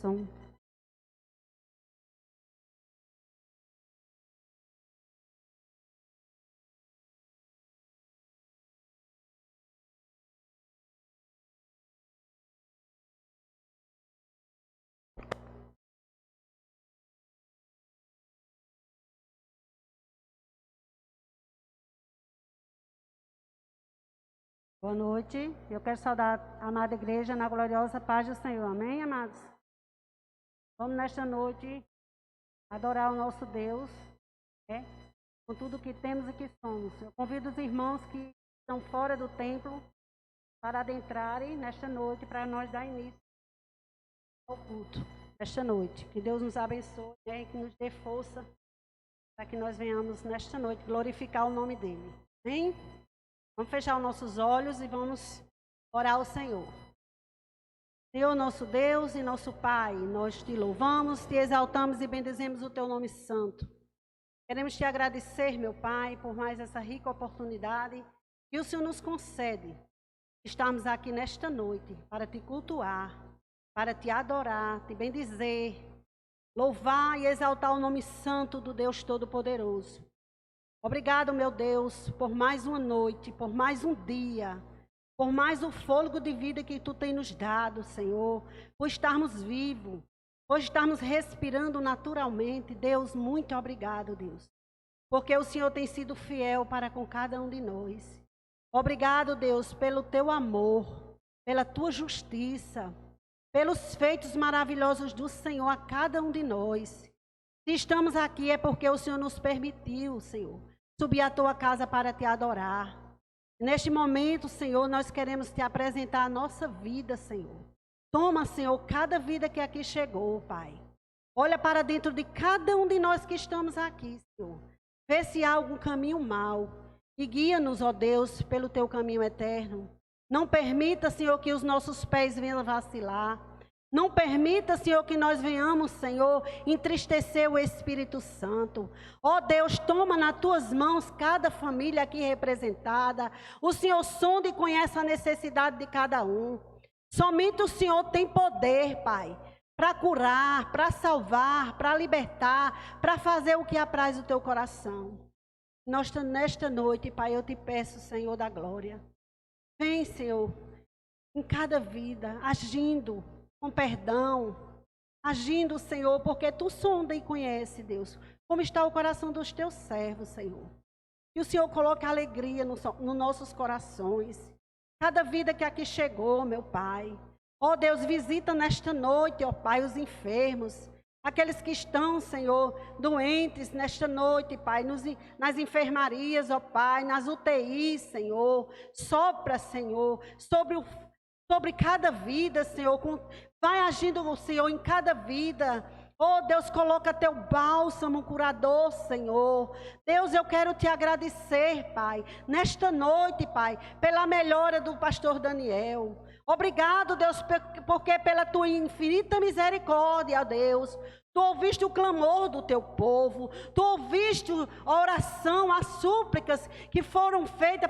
Som. Boa noite. Eu quero saudar a amada igreja na gloriosa paz do Senhor. Amém, amados? Vamos nesta noite adorar o nosso Deus, com tudo que temos e que somos. Eu convido os irmãos que estão fora do templo para adentrarem nesta noite, para nós dar início ao culto nesta noite. Que Deus nos abençoe, que nos dê força para que nós venhamos nesta noite glorificar o nome dEle. Amém? Vamos fechar os nossos olhos e vamos orar ao Senhor. Senhor, nosso Deus e nosso Pai, nós te louvamos, te exaltamos e bendizemos o teu nome santo. Queremos te agradecer, meu Pai, por mais essa rica oportunidade que o Senhor nos concede. Estarmos aqui nesta noite para te cultuar, para te adorar, te bendizer, louvar e exaltar o nome santo do Deus Todo-Poderoso. Obrigado, meu Deus, por mais uma noite, por mais um dia, por mais o fôlego de vida que Tu tem nos dado, Senhor, por estarmos vivos, por estarmos respirando naturalmente. Deus, muito obrigado, Deus, porque o Senhor tem sido fiel para com cada um de nós. Obrigado, Deus, pelo Teu amor, pela Tua justiça, pelos feitos maravilhosos do Senhor a cada um de nós. Se estamos aqui é porque o Senhor nos permitiu, Senhor, subir à Tua casa para Te adorar. Neste momento, Senhor, nós queremos Te apresentar a nossa vida, Senhor. Toma, Senhor, cada vida que aqui chegou, Pai. Olha para dentro de cada um de nós que estamos aqui, Senhor. Vê se há algum caminho mau e guia-nos, ó Deus, pelo Teu caminho eterno. Não permita, Senhor, que os nossos pés venham vacilar. Não permita, Senhor, que nós venhamos, Senhor, entristecer o Espírito Santo. Ó Deus, toma nas Tuas mãos cada família aqui representada. O Senhor sonda e conhece a necessidade de cada um. Somente o Senhor tem poder, Pai, para curar, para salvar, para libertar, para fazer o que apraz o Teu coração. Nesta noite, Pai, eu te peço, Senhor da glória. Vem, Senhor, em cada vida, agindo com perdão, agindo, Senhor, porque Tu sonda e conhece, Deus, como está o coração dos Teus servos, Senhor. E o Senhor coloca alegria nos nossos corações. Cada vida que aqui chegou, meu Pai. Ó Deus, visita nesta noite, ó Pai, os enfermos, aqueles que estão, Senhor, doentes nesta noite, Pai, nas enfermarias, ó Pai, nas UTIs, Senhor. Sopra, Senhor, sobre cada vida, Senhor. Vai agindo, Senhor, em cada vida. Oh, Deus, coloca Teu bálsamo curador, Senhor. Deus, eu quero Te agradecer, Pai, nesta noite, Pai, pela melhora do pastor Daniel. Obrigado, Deus, porque pela Tua infinita misericórdia, Deus, Tu ouviste o clamor do Teu povo, Tu ouviste a oração, as súplicas que foram feitas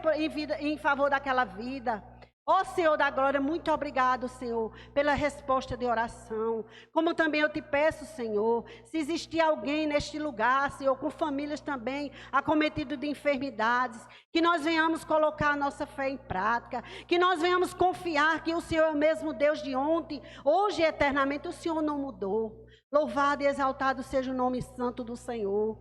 em favor daquela vida. Ó Senhor da glória, muito obrigado, Senhor, pela resposta de oração. Como também eu te peço, Senhor, se existir alguém neste lugar, Senhor, com famílias também acometidas de enfermidades, que nós venhamos colocar a nossa fé em prática, que nós venhamos confiar que o Senhor é o mesmo Deus de ontem, hoje e eternamente. O Senhor não mudou. Louvado e exaltado seja o nome santo do Senhor.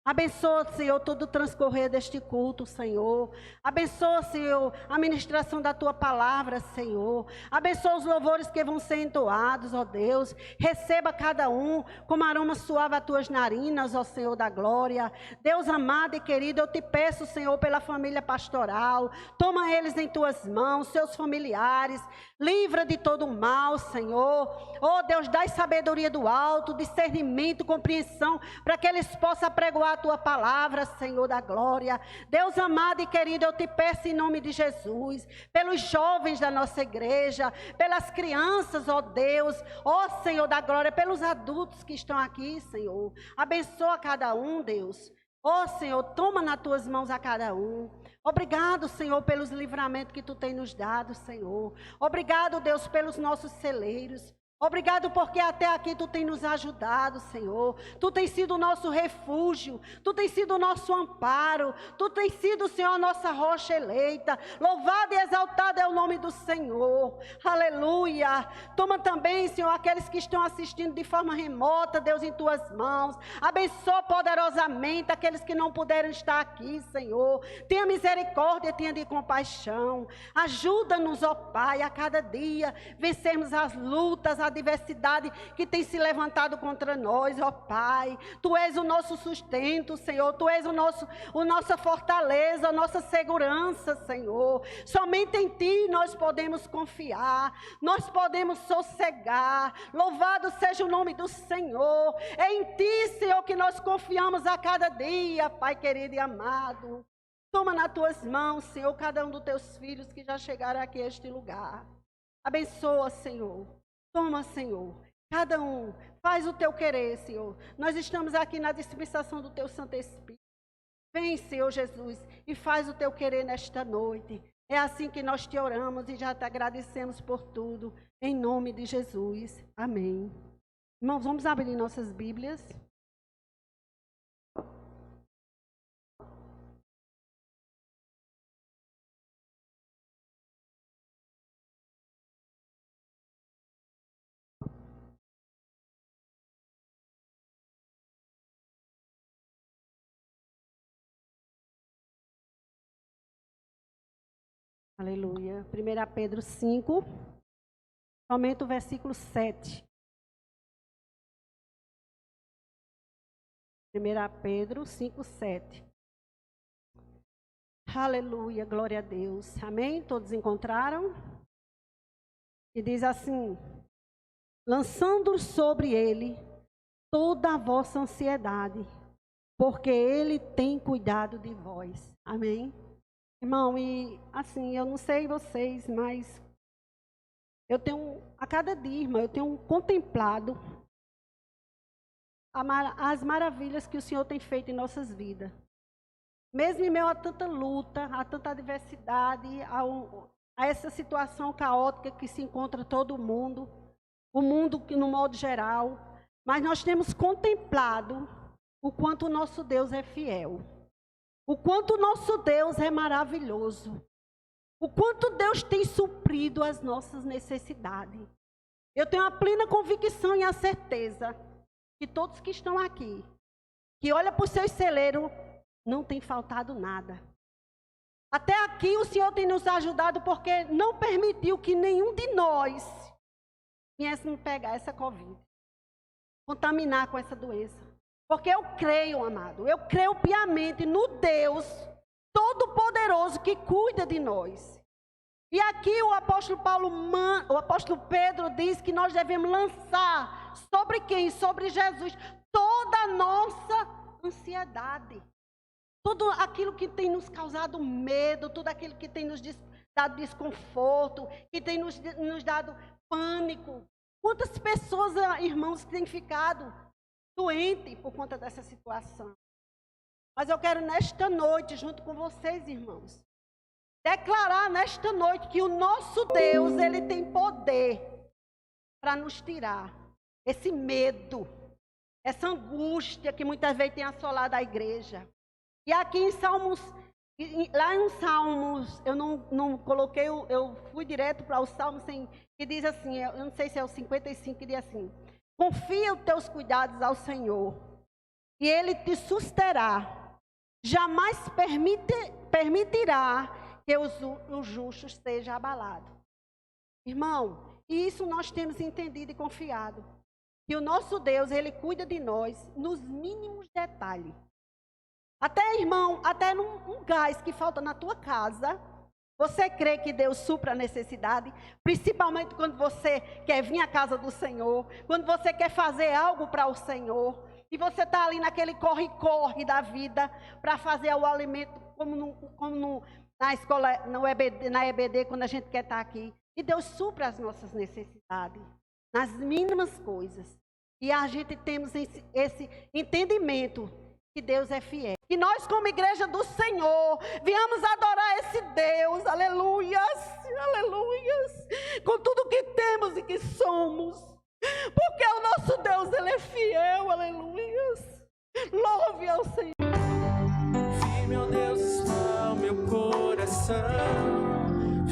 Abençoa, Senhor, todo o transcorrer deste culto, Senhor. Abençoa, Senhor, a ministração da Tua palavra, Senhor. Abençoa os louvores que vão ser entoados, ó Deus. Receba cada um como aroma suave as Tuas narinas, ó Senhor da glória. Deus amado e querido, eu te peço, Senhor, pela família pastoral. Toma eles em Tuas mãos, seus familiares. Livra de todo o mal, Senhor. Oh Deus, dai sabedoria do alto, discernimento, compreensão, para que eles possam apregoar a Tua palavra, Senhor da glória. Deus amado e querido, eu te peço em nome de Jesus, pelos jovens da nossa igreja, pelas crianças, ó Deus, ó Senhor da glória, pelos adultos que estão aqui, Senhor. Abençoa cada um, Deus. Ó Senhor, toma nas Tuas mãos a cada um. Obrigado, Senhor, pelos livramentos que Tu tem nos dado, Senhor. Obrigado, Deus, pelos nossos celeiros. Obrigado porque até aqui Tu tem nos ajudado, Senhor. Tu tem sido o nosso refúgio. Tu tem sido o nosso amparo. Tu tem sido, Senhor, a nossa rocha eleita. Louvado e exaltado é o nome do Senhor. Aleluia. Toma também, Senhor, aqueles que estão assistindo de forma remota, Deus, em Tuas mãos. Abençoa poderosamente aqueles que não puderam estar aqui, Senhor. Tenha misericórdia, tenha de compaixão. Ajuda-nos, ó Pai, a cada dia vencermos as lutas, a adversidade que tem se levantado contra nós, ó Pai. Tu és o nosso sustento, Senhor. Tu és a nossa fortaleza, a nossa segurança, Senhor. Somente em Ti nós podemos confiar, nós podemos sossegar. Louvado seja o nome do Senhor. É em Ti, Senhor, que nós confiamos a cada dia, Pai querido e amado. Toma nas Tuas mãos, Senhor, cada um dos Teus filhos que já chegaram aqui a este lugar. Abençoa, Senhor. Toma, Senhor, cada um, faz o Teu querer, Senhor. Nós estamos aqui na dispensação do Teu Santo Espírito. Vem, Senhor Jesus, e faz o Teu querer nesta noite. É assim que nós Te oramos e já Te agradecemos por tudo, em nome de Jesus. Amém. Irmãos, vamos abrir nossas Bíblias. Aleluia. 1 Pedro 5, somente o versículo 7. 1 Pedro 5, 7. Aleluia, glória a Deus. Amém? Todos encontraram? E diz assim: lançando sobre Ele toda a vossa ansiedade, porque Ele tem cuidado de vós. Amém? Irmão, e assim, eu não sei vocês, mas eu tenho, a cada dia, irmão, eu tenho contemplado as maravilhas que o Senhor tem feito em nossas vidas. Mesmo em meio a tanta luta, a tanta adversidade, a essa situação caótica que se encontra todo mundo, o mundo no modo geral, mas nós temos contemplado o quanto o nosso Deus é fiel. O quanto o nosso Deus é maravilhoso. O quanto Deus tem suprido as nossas necessidades. Eu tenho a plena convicção e a certeza que todos que estão aqui, que olham para os seus celeiros, não tem faltado nada. Até aqui o Senhor tem nos ajudado porque não permitiu que nenhum de nós viesse pegar essa Covid, contaminar com essa doença. Porque eu creio, amado, eu creio piamente no Deus Todo-Poderoso que cuida de nós. E aqui o apóstolo Pedro diz que nós devemos lançar sobre quem? Sobre Jesus, toda a nossa ansiedade. Tudo aquilo que tem nos causado medo, tudo aquilo que tem nos dado desconforto, que tem nos dado pânico. Quantas pessoas, irmãos, têm ficado doente por conta dessa situação. Mas eu quero nesta noite, junto com vocês, irmãos, declarar nesta noite que o nosso Deus, Ele tem poder para nos tirar esse medo, essa angústia que muitas vezes tem assolado a igreja. E aqui em Salmos, lá em Salmos, eu não coloquei, eu fui direto para o Salmo, que diz assim, eu não sei se é o 55, que diz assim: confia os teus cuidados ao Senhor, e Ele te susterá. Jamais permitirá que o justo esteja abalado. Irmão, e isso nós temos entendido e confiado. Que o nosso Deus, Ele cuida de nós nos mínimos detalhes. Até, irmão, até num gás que falta na tua casa, você crê que Deus supra a necessidade? Principalmente quando você quer vir à casa do Senhor, quando você quer fazer algo para o Senhor, e você está ali naquele corre-corre da vida, para fazer o alimento, na escola, na EBD, quando a gente quer estar aqui. E Deus supra as nossas necessidades, nas mínimas coisas. E a gente temos esse entendimento que Deus é fiel. Que nós, como igreja do Senhor, viemos adorar esse Deus, aleluias, aleluias, com tudo que temos e que somos. Porque o nosso Deus, Ele é fiel, aleluias. Louve ao Senhor. Firme, ó Deus, está o meu coração,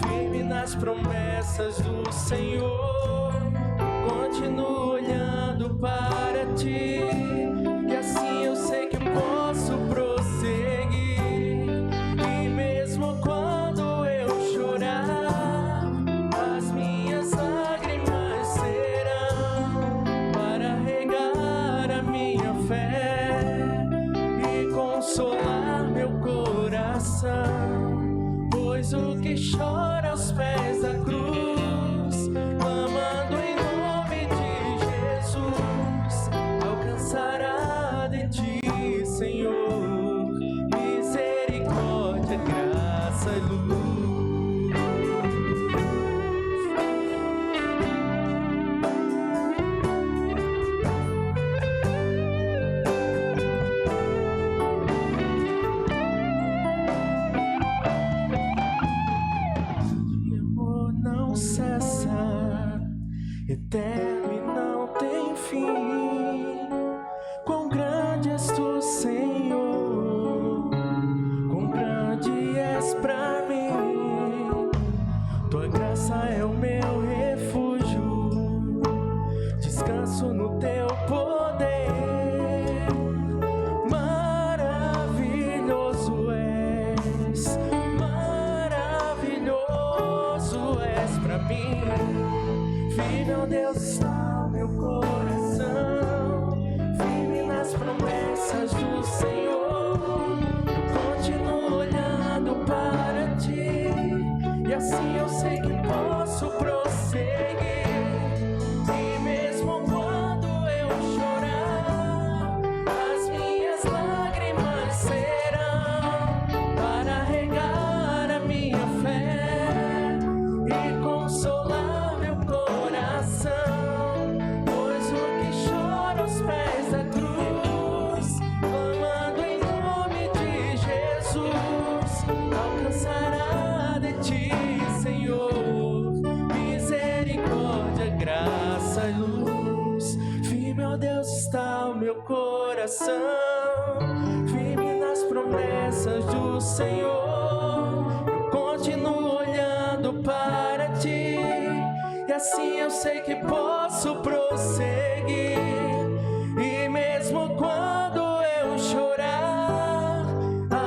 firme nas promessas do Senhor. Continuo olhando para Ti, e assim eu sei que posso prosseguir. E mesmo quando eu chorar, as minhas lágrimas serão para regar a minha fé e consolar meu coração. Pois o que chora aos pés da cruz, clamando em nome de Jesus, alcançará de Ti, Senhor, misericórdia, graça e luz. Eterno e não tem fim. Quão grande és Tu, Senhor, quão grande és pra mim. Tua graça é o meu refúgio, descanso no Teu poder. Maravilhoso és pra mim. Firme, ó Deus, está o meu coração, firme nas promessas do Senhor. Eu continuo olhando para Ti, e assim eu sei que posso prosseguir. E mesmo quando eu chorar, as minhas lágrimas serão para regar a minha fé e consolar meu coração. Pois o que chora aos pés da cruz, clamando em nome de Jesus, alcançará de Ti, Senhor, misericórdia, graça e luz. Firme, ó Deus, está o meu coração, firme nas promessas do Senhor. Eu continuo olhando para Ti, e assim eu sei que posso prosseguir. E mesmo quando eu chorar,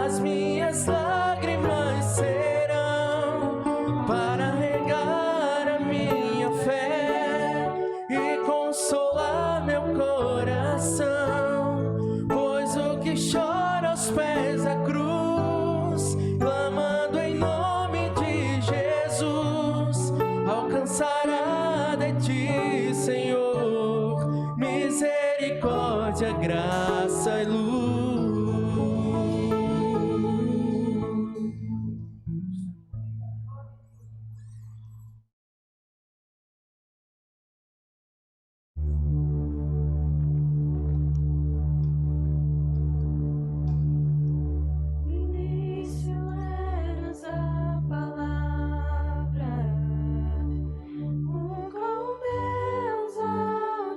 as minhas lágrimas serão para regar a minha fé e consolar meu coração. Pois o que chora aos pés da cruz, clamando em nome de Jesus, alcançará de Ti, Senhor, misericórdia, graça e luz. Início eras a palavra, com Deus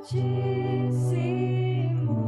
Altíssimo.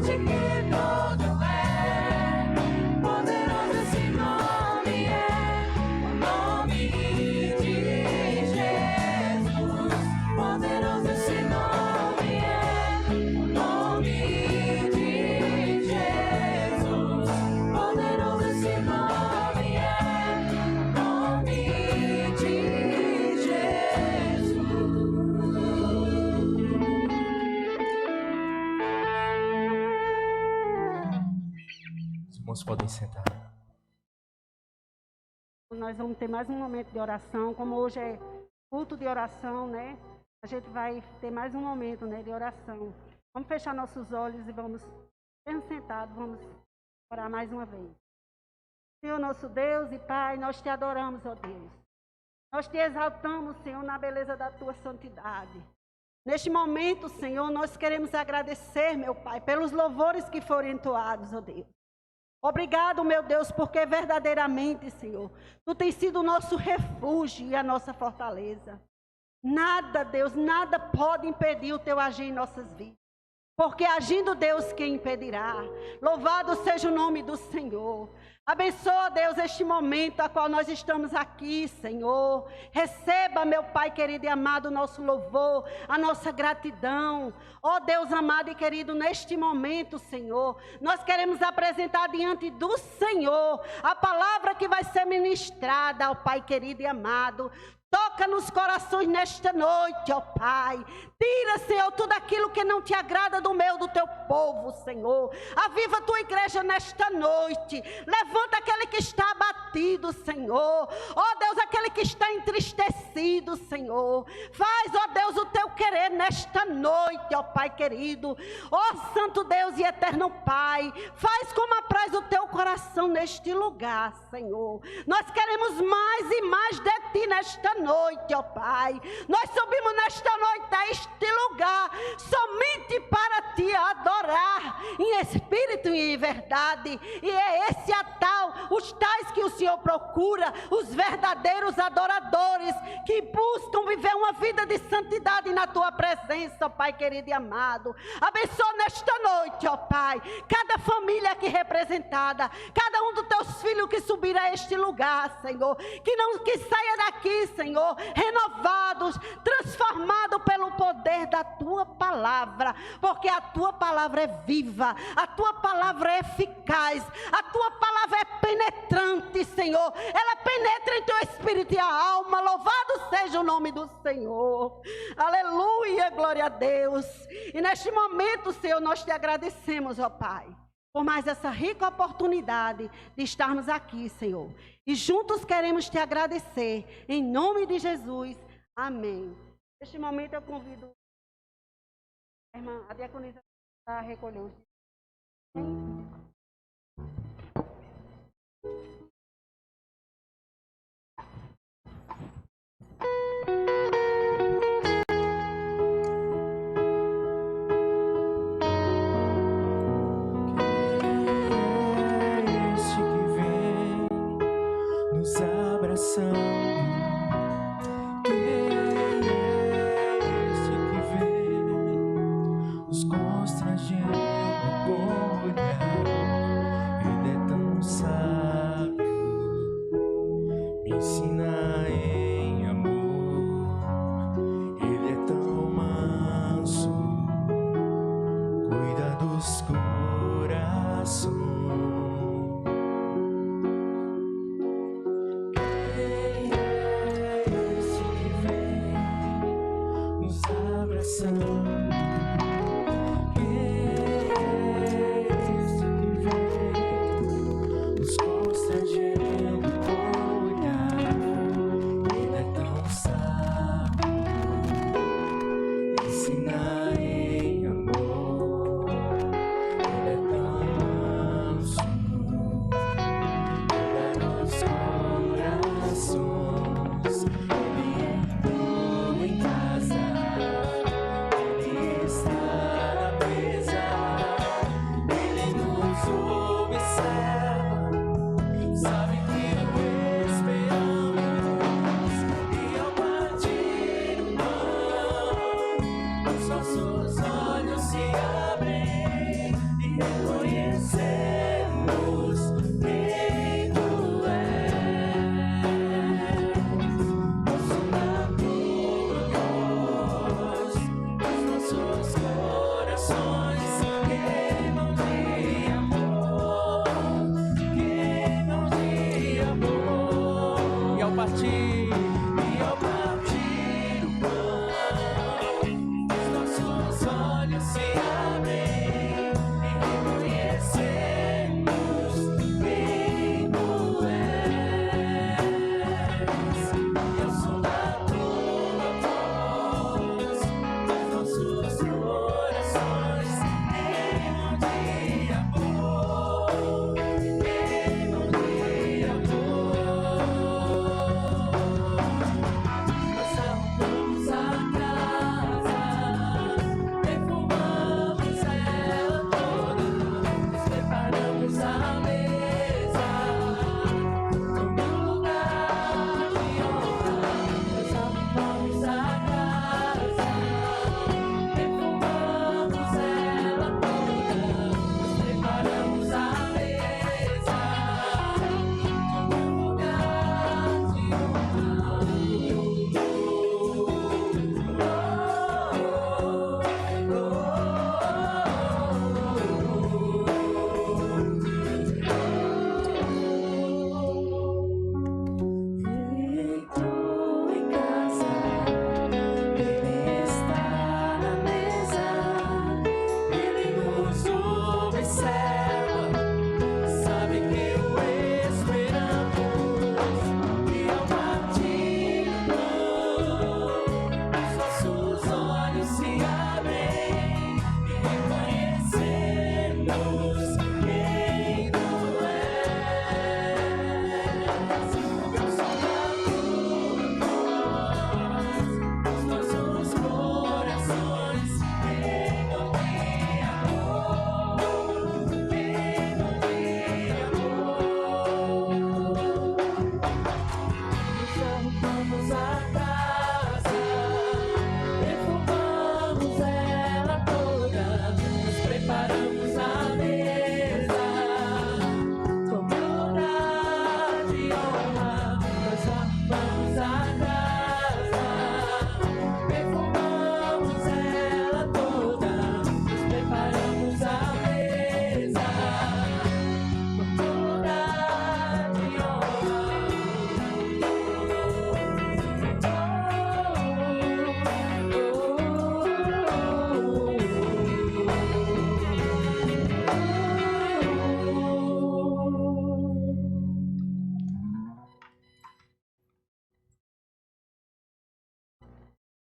forte que todo é. Poderoso esse nome é, o nome de Jesus. Poderoso esse nome é, o nome de Jesus. Poderoso esse nome é, o nome de Jesus. Os irmãos podem sentar. Nós vamos ter mais um momento de oração, como hoje é culto de oração, né? A gente vai ter mais um momento, né, de oração. Vamos fechar nossos olhos e vamos, mesmo sentados, vamos orar mais uma vez. Senhor nosso Deus e Pai, nós te adoramos, ó Deus. Nós te exaltamos, Senhor, na beleza da tua santidade. Neste momento, Senhor, nós queremos agradecer, meu Pai, pelos louvores que foram entoados, ó Deus. Obrigado, meu Deus, porque verdadeiramente, Senhor, Tu tens sido o nosso refúgio e a nossa fortaleza. Nada, Deus, nada pode impedir o Teu agir em nossas vidas. Porque agindo Deus, quem impedirá? Louvado seja o nome do Senhor. Abençoa, Deus, este momento a qual nós estamos aqui, Senhor. Receba, meu Pai querido e amado, o nosso louvor, a nossa gratidão. Ó Deus amado e querido, neste momento, Senhor, nós queremos apresentar diante do Senhor a palavra que vai ser ministrada ao Pai querido e amado. Toca nos corações nesta noite, ó Pai. Tira, Senhor, tudo aquilo que não te agrada do meio do teu povo, Senhor. Aviva a tua igreja nesta noite. Levanta aquele que está abatido, Senhor. Ó Deus, aquele que está entristecido, Senhor. Faz, ó Deus, o teu querer nesta noite, ó Pai querido. Ó Santo Deus e eterno Pai. Faz como apraz o teu coração neste lugar, Senhor. Nós queremos mais e mais de ti nesta noite, ó Pai. Nós subimos nesta noite a este lugar somente para te adorar em espírito e em verdade. E é esse os tais que o Senhor procura, os verdadeiros adoradores que buscam viver uma vida de santidade na tua presença, ó Pai querido e amado. Abençoa nesta noite, ó Pai, cada família aqui representada, cada um dos teus filhos que subir a este lugar, Senhor, que saia daqui, Senhor, renovados, transformados pelo poder da tua palavra, porque a tua palavra é viva, a tua palavra é eficaz, a tua palavra é penetrante, Senhor. Ela penetra em teu espírito e a alma. Louvado seja o nome do Senhor. Aleluia, glória a Deus. E neste momento, Senhor, nós te agradecemos, ó Pai, por mais essa rica oportunidade de estarmos aqui, Senhor. E juntos queremos te agradecer, em nome de Jesus. Amém. Neste momento eu convido a irmã, a diaconisa, a recolher os dias. Ensina em amor, ele é tão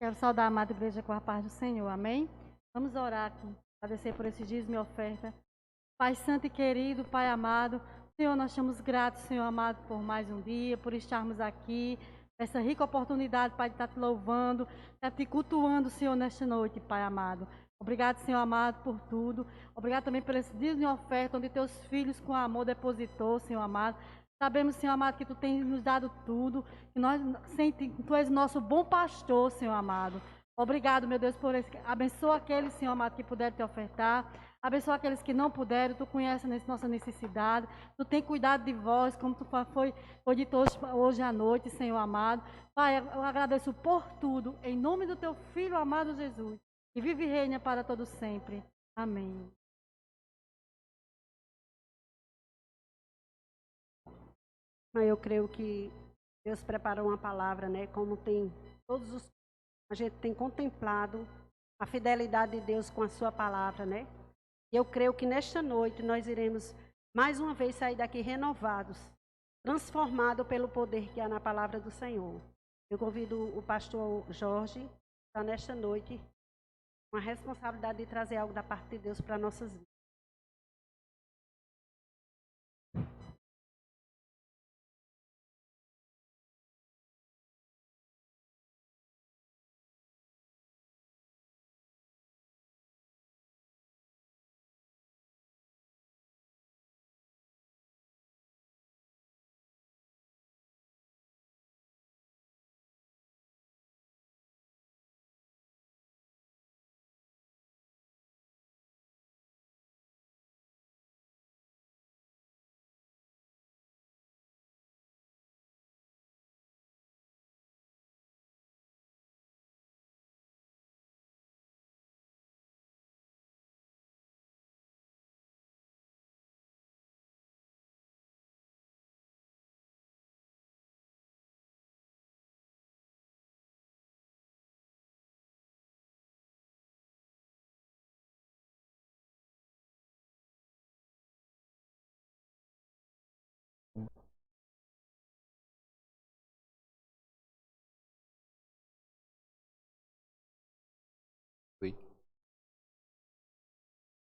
Quero saudar a amada igreja com a paz do Senhor, amém? Vamos orar aqui, agradecer por esse dízimo e oferta. Pai santo e querido, Pai amado, Senhor, nós estamos gratos, Senhor amado, por mais um dia, por estarmos aqui, essa rica oportunidade, Pai, de estar te louvando, estar te cultuando, Senhor, nesta noite, Pai amado. Obrigado, Senhor amado, por tudo. Obrigado também por esse dízimo e oferta, onde teus filhos com amor depositou, Senhor amado. Sabemos, Senhor amado, que Tu tens nos dado tudo, que Tu és o nosso bom pastor, Senhor amado. Obrigado, meu Deus, por isso. Abençoa aqueles, Senhor amado, que puderam te ofertar. Abençoa aqueles que não puderam. Tu conheces a nossa necessidade. Tu tem cuidado de vós, como Tu foi dito hoje à noite, Senhor amado. Pai, eu agradeço por tudo, em nome do Teu Filho amado Jesus, que vive e reina para todo sempre. Amém. Eu creio que Deus preparou uma palavra, né? Como tem a gente tem contemplado a fidelidade de Deus com a sua palavra, né? E eu creio que nesta noite nós iremos mais uma vez sair daqui renovados, transformados pelo poder que há na palavra do Senhor. Eu convido o pastor Jorge, que está nesta noite, com a responsabilidade de trazer algo da parte de Deus para nossas vidas.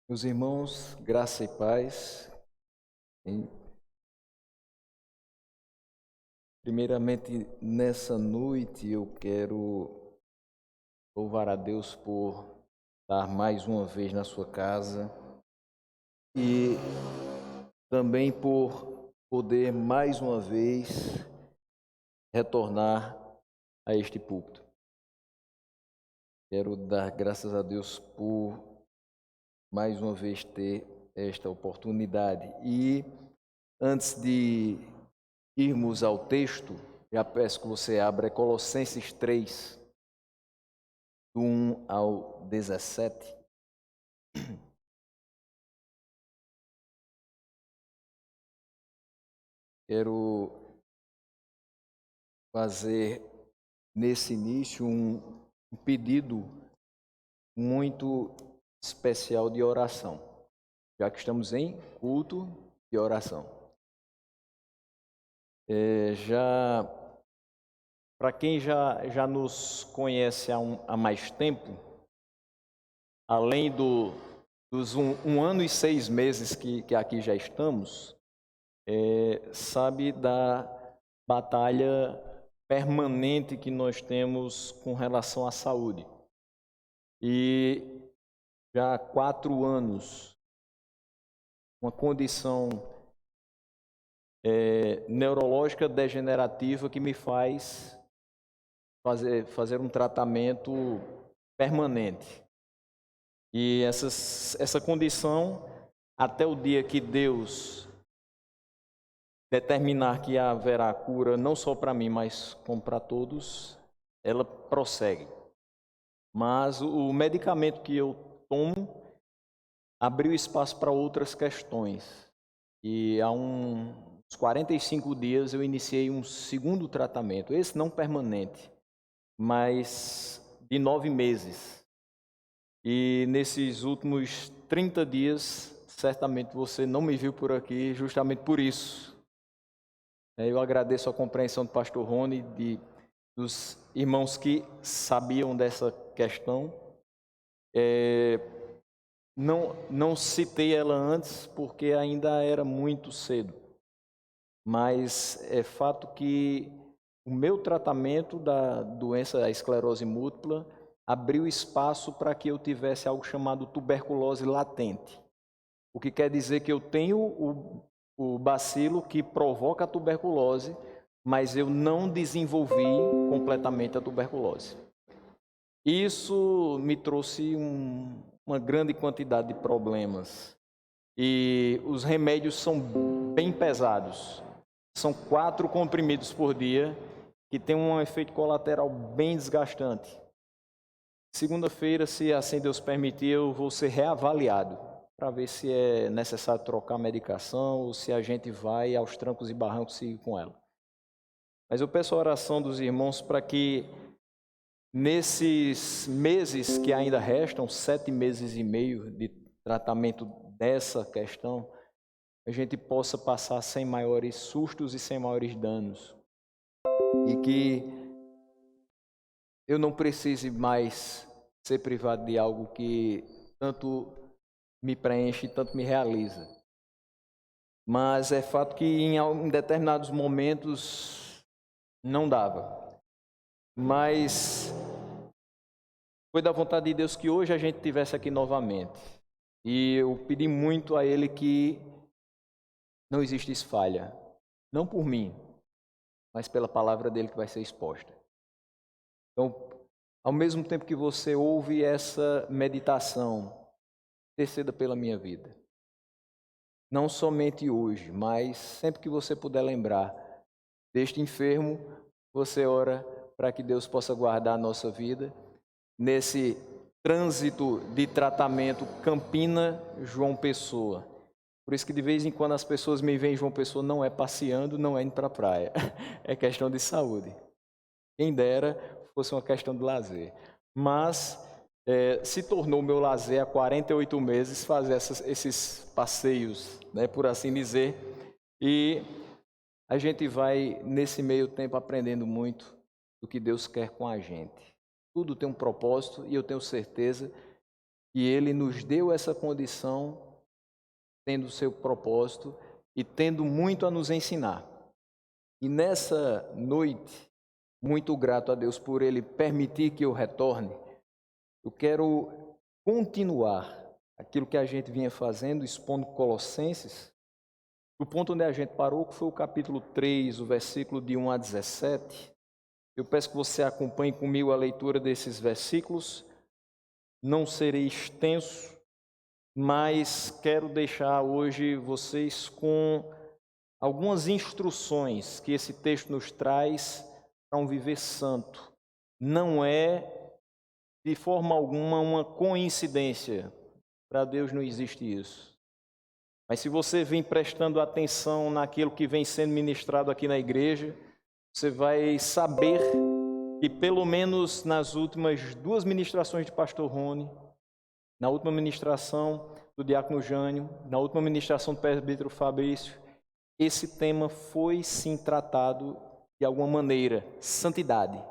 Meus irmãos, graça e paz. Primeiramente, nessa noite eu quero louvar a Deus por estar mais uma vez na sua casa e também por poder mais uma vez retornar a este púlpito. Quero dar graças a Deus por mais uma vez ter esta oportunidade. E antes de irmos ao texto, já peço que você abra Colossenses 3, do 1 ao 17. Quero fazer nesse início um pedido muito especial de oração, já que estamos em culto de oração. Para quem já nos conhece há mais tempo, além dos um ano e 6 meses que aqui já estamos, sabe da batalha permanente que nós temos com relação à saúde. E já há 4 anos, uma condição neurológica degenerativa que me faz fazer um tratamento permanente. E essa condição, até o dia que Deus determinar que haverá cura, não só para mim, mas como para todos, ela prossegue. Mas o medicamento que eu tomo abriu espaço para outras questões. E há uns 45 dias eu iniciei um segundo tratamento, esse não permanente, mas de 9 meses. E nesses últimos 30 dias, certamente você não me viu por aqui justamente por isso. Eu agradeço a compreensão do pastor Rony do dos irmãos que sabiam dessa questão. Não citei ela antes porque ainda era muito cedo, mas é fato que o meu tratamento da doença da esclerose múltipla abriu espaço para que eu tivesse algo chamado tuberculose latente, o que quer dizer que eu tenho o bacilo que provoca a tuberculose, mas eu não desenvolvi completamente a tuberculose. Isso me trouxe uma grande quantidade de problemas e os remédios são bem pesados. São 4 comprimidos por dia que tem um efeito colateral bem desgastante. Segunda-feira, se assim Deus permitir, eu vou ser reavaliado para ver se é necessário trocar a medicação ou se a gente vai aos trancos e barrancos seguir com ela. Mas eu peço a oração dos irmãos para que nesses meses que ainda restam, 7 meses e meio de tratamento dessa questão, a gente possa passar sem maiores sustos e sem maiores danos. E que eu não precise mais ser privado de algo que tanto me preenche e tanto me realiza. Mas é fato que em determinados momentos não dava. Mas foi da vontade de Deus que hoje a gente estivesse aqui novamente. E eu pedi muito a Ele que não existisse falha. Não por mim, mas pela palavra dele que vai ser exposta. Então, ao mesmo tempo que você ouve essa meditação, interceda pela minha vida. Não somente hoje, mas sempre que você puder lembrar deste enfermo, você ora para que Deus possa guardar a nossa vida nesse trânsito de tratamento Campina-João Pessoa. Por isso que de vez em quando as pessoas me veem em João Pessoa, não é passeando, não é indo para a praia, é questão de saúde. Quem dera fosse uma questão de lazer. Mas se tornou meu lazer há 48 meses fazer esses passeios, né, por assim dizer. E a gente vai, nesse meio tempo, aprendendo muito do que Deus quer com a gente. Tudo tem um propósito e eu tenho certeza que Ele nos deu essa condição tendo o seu propósito e tendo muito a nos ensinar. E nessa noite, muito grato a Deus por Ele permitir que eu retorne, eu quero continuar aquilo que a gente vinha fazendo, expondo Colossenses, o ponto onde a gente parou, que foi o capítulo 3, o versículo de 1 a 17. Eu peço que você acompanhe comigo a leitura desses versículos. Não serei extenso, mas quero deixar hoje vocês com algumas instruções que esse texto nos traz para um viver santo. Não é, de forma alguma, uma coincidência. Para Deus não existe isso. Mas se você vem prestando atenção naquilo que vem sendo ministrado aqui na igreja, você vai saber que pelo menos nas últimas 2 ministrações de pastor Rony, na última ministração do diácono Jânio, na última ministração do presbítero Fabrício, esse tema foi sim tratado de alguma maneira, santidade.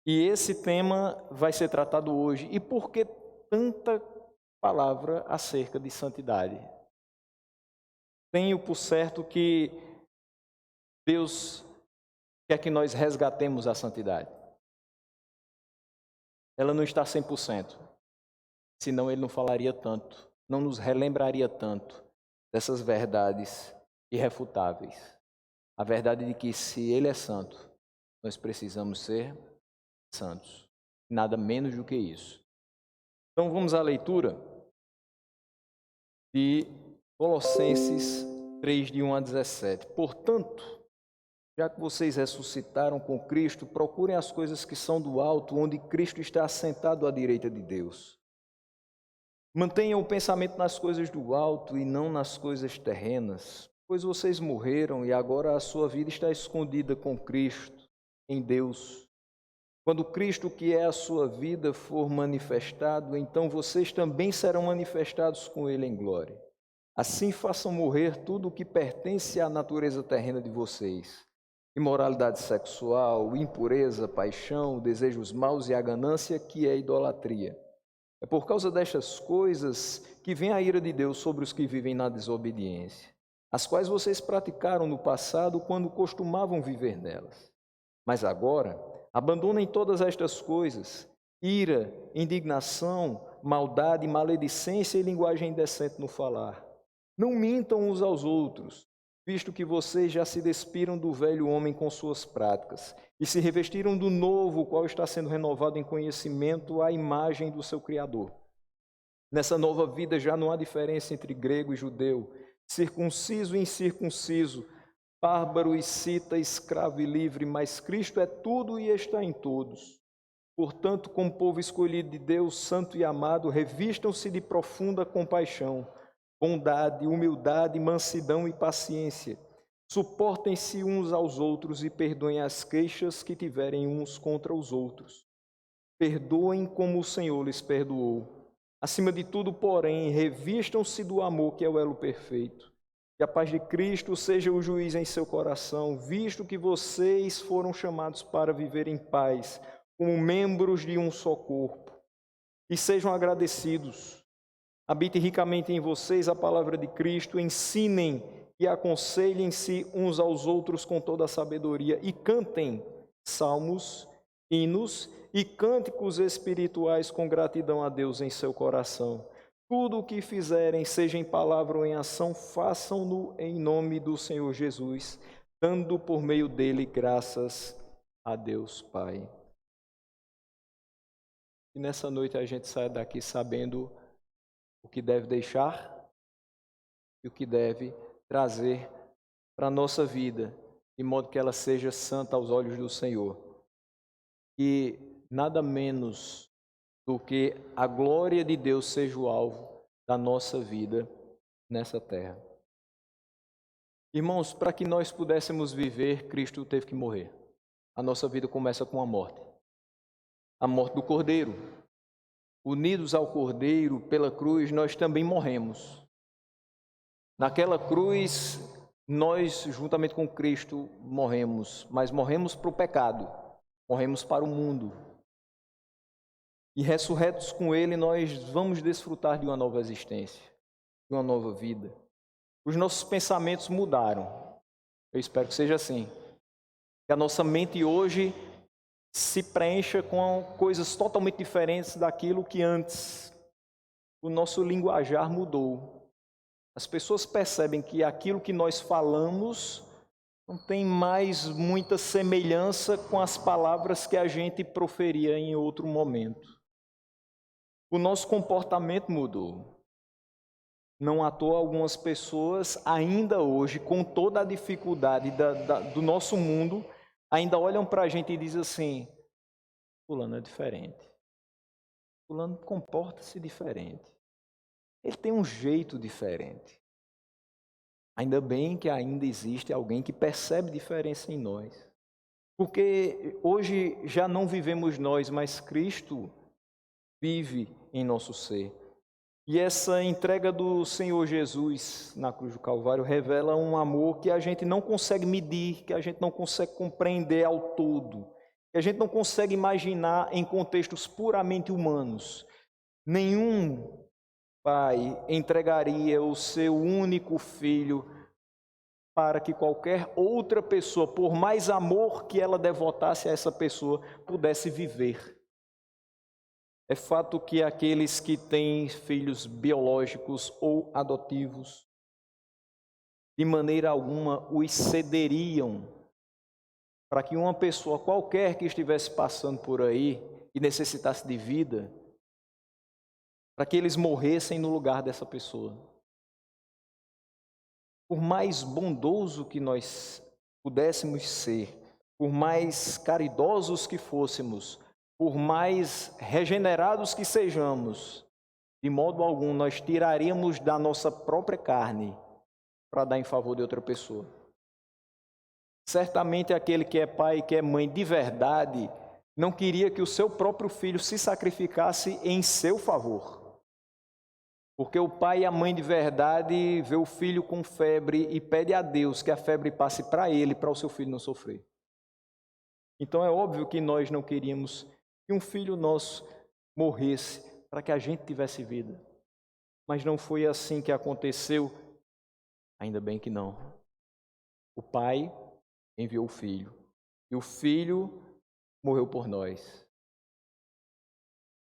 E esse tema vai ser tratado hoje. E por que tanta palavra acerca de santidade? Tenho por certo que Deus quer que nós resgatemos a santidade. Ela não está 100%, senão Ele não falaria tanto, não nos relembraria tanto dessas verdades irrefutáveis. A verdade de que se Ele é santo, nós precisamos ser santos. Nada menos do que isso. Então vamos à leitura de Colossenses 3, de 1 a 17. Portanto, já que vocês ressuscitaram com Cristo, procurem as coisas que são do alto, onde Cristo está assentado à direita de Deus. Mantenham o pensamento nas coisas do alto e não nas coisas terrenas, pois vocês morreram e agora a sua vida está escondida com Cristo em Deus. Quando Cristo, que é a sua vida, for manifestado, então vocês também serão manifestados com Ele em glória. Assim façam morrer tudo o que pertence à natureza terrena de vocês. imoralidade sexual, impureza, paixão, desejos maus e a ganância, que é idolatria. É por causa destas coisas que vem a ira de Deus sobre os que vivem na desobediência, as quais vocês praticaram no passado quando costumavam viver nelas. Mas agora, abandonem todas estas coisas: ira, indignação, maldade, maledicência e linguagem indecente no falar. Não mintam uns aos outros, visto que vocês já se despiram do velho homem com suas práticas e se revestiram do novo, o qual está sendo renovado em conhecimento à imagem do seu Criador. Nessa nova vida já não há diferença entre grego e judeu, circunciso e incircunciso, bárbaro e cita, escravo e livre, mas Cristo é tudo e está em todos. Portanto, como povo escolhido de Deus, santo e amado, revistam-se de profunda compaixão, bondade, humildade, mansidão e paciência. Suportem-se uns aos outros e perdoem as queixas que tiverem uns contra os outros. Perdoem como o Senhor lhes perdoou. Acima de tudo, porém, revistam-se do amor, que é o elo perfeito. Que a paz de Cristo seja o juiz em seu coração, visto que vocês foram chamados para viver em paz, como membros de um só corpo. E sejam agradecidos. Habite ricamente em vocês a palavra de Cristo, ensinem e aconselhem-se uns aos outros com toda a sabedoria e cantem salmos, hinos e cânticos espirituais com gratidão a Deus em seu coração. Tudo o que fizerem, seja em palavra ou em ação, façam-no em nome do Senhor Jesus, dando por meio dele graças a Deus Pai. E nessa noite a gente sai daqui sabendo o que deve deixar e o que deve trazer para a nossa vida, de modo que ela seja santa aos olhos do Senhor. E nada menos do que a glória de Deus seja o alvo da nossa vida nessa terra. Irmãos, para que nós pudéssemos viver, Cristo teve que morrer. A nossa vida começa com a morte do Cordeiro. Unidos ao Cordeiro pela cruz, nós também morremos. Naquela cruz, nós, juntamente com Cristo, morremos, mas morremos para o pecado, morremos para o mundo. E ressurretos com Ele, nós vamos desfrutar de uma nova existência, de uma nova vida. Os nossos pensamentos mudaram. Eu espero que seja assim. Que a nossa mente hoje se preencha com coisas totalmente diferentes daquilo que antes. O nosso linguajar mudou. As pessoas percebem que aquilo que nós falamos não tem mais muita semelhança com as palavras que a gente proferia em outro momento. O nosso comportamento mudou. Não à toa algumas pessoas ainda hoje, com toda a dificuldade do nosso mundo, ainda olham para a gente e dizem assim: fulano é diferente. Fulano comporta-se diferente. Ele tem um jeito diferente. Ainda bem que ainda existe alguém que percebe diferença em nós. Porque hoje já não vivemos nós, mas Cristo vive em nosso ser. E essa entrega do Senhor Jesus na cruz do Calvário revela um amor que a gente não consegue medir, que a gente não consegue compreender ao todo, que a gente não consegue imaginar em contextos puramente humanos. Nenhum pai entregaria o seu único filho para que qualquer outra pessoa, por mais amor que ela devotasse a essa pessoa, pudesse viver. É fato que aqueles que têm filhos biológicos ou adotivos, de maneira alguma os cederiam para que uma pessoa qualquer que estivesse passando por aí e necessitasse de vida, para que eles morressem no lugar dessa pessoa. Por mais bondoso que nós pudéssemos ser, por mais caridosos que fôssemos, por mais regenerados que sejamos, de modo algum nós tiraríamos da nossa própria carne para dar em favor de outra pessoa. Certamente aquele que é pai e que é mãe de verdade não queria que o seu próprio filho se sacrificasse em seu favor. Porque o pai e a mãe de verdade vê o filho com febre e pede a Deus que a febre passe para ele, para o seu filho não sofrer. Então é óbvio que nós não queríamos que um filho nosso morresse para que a gente tivesse vida. Mas não foi assim que aconteceu. Ainda bem que não. O pai enviou o filho. E o filho morreu por nós.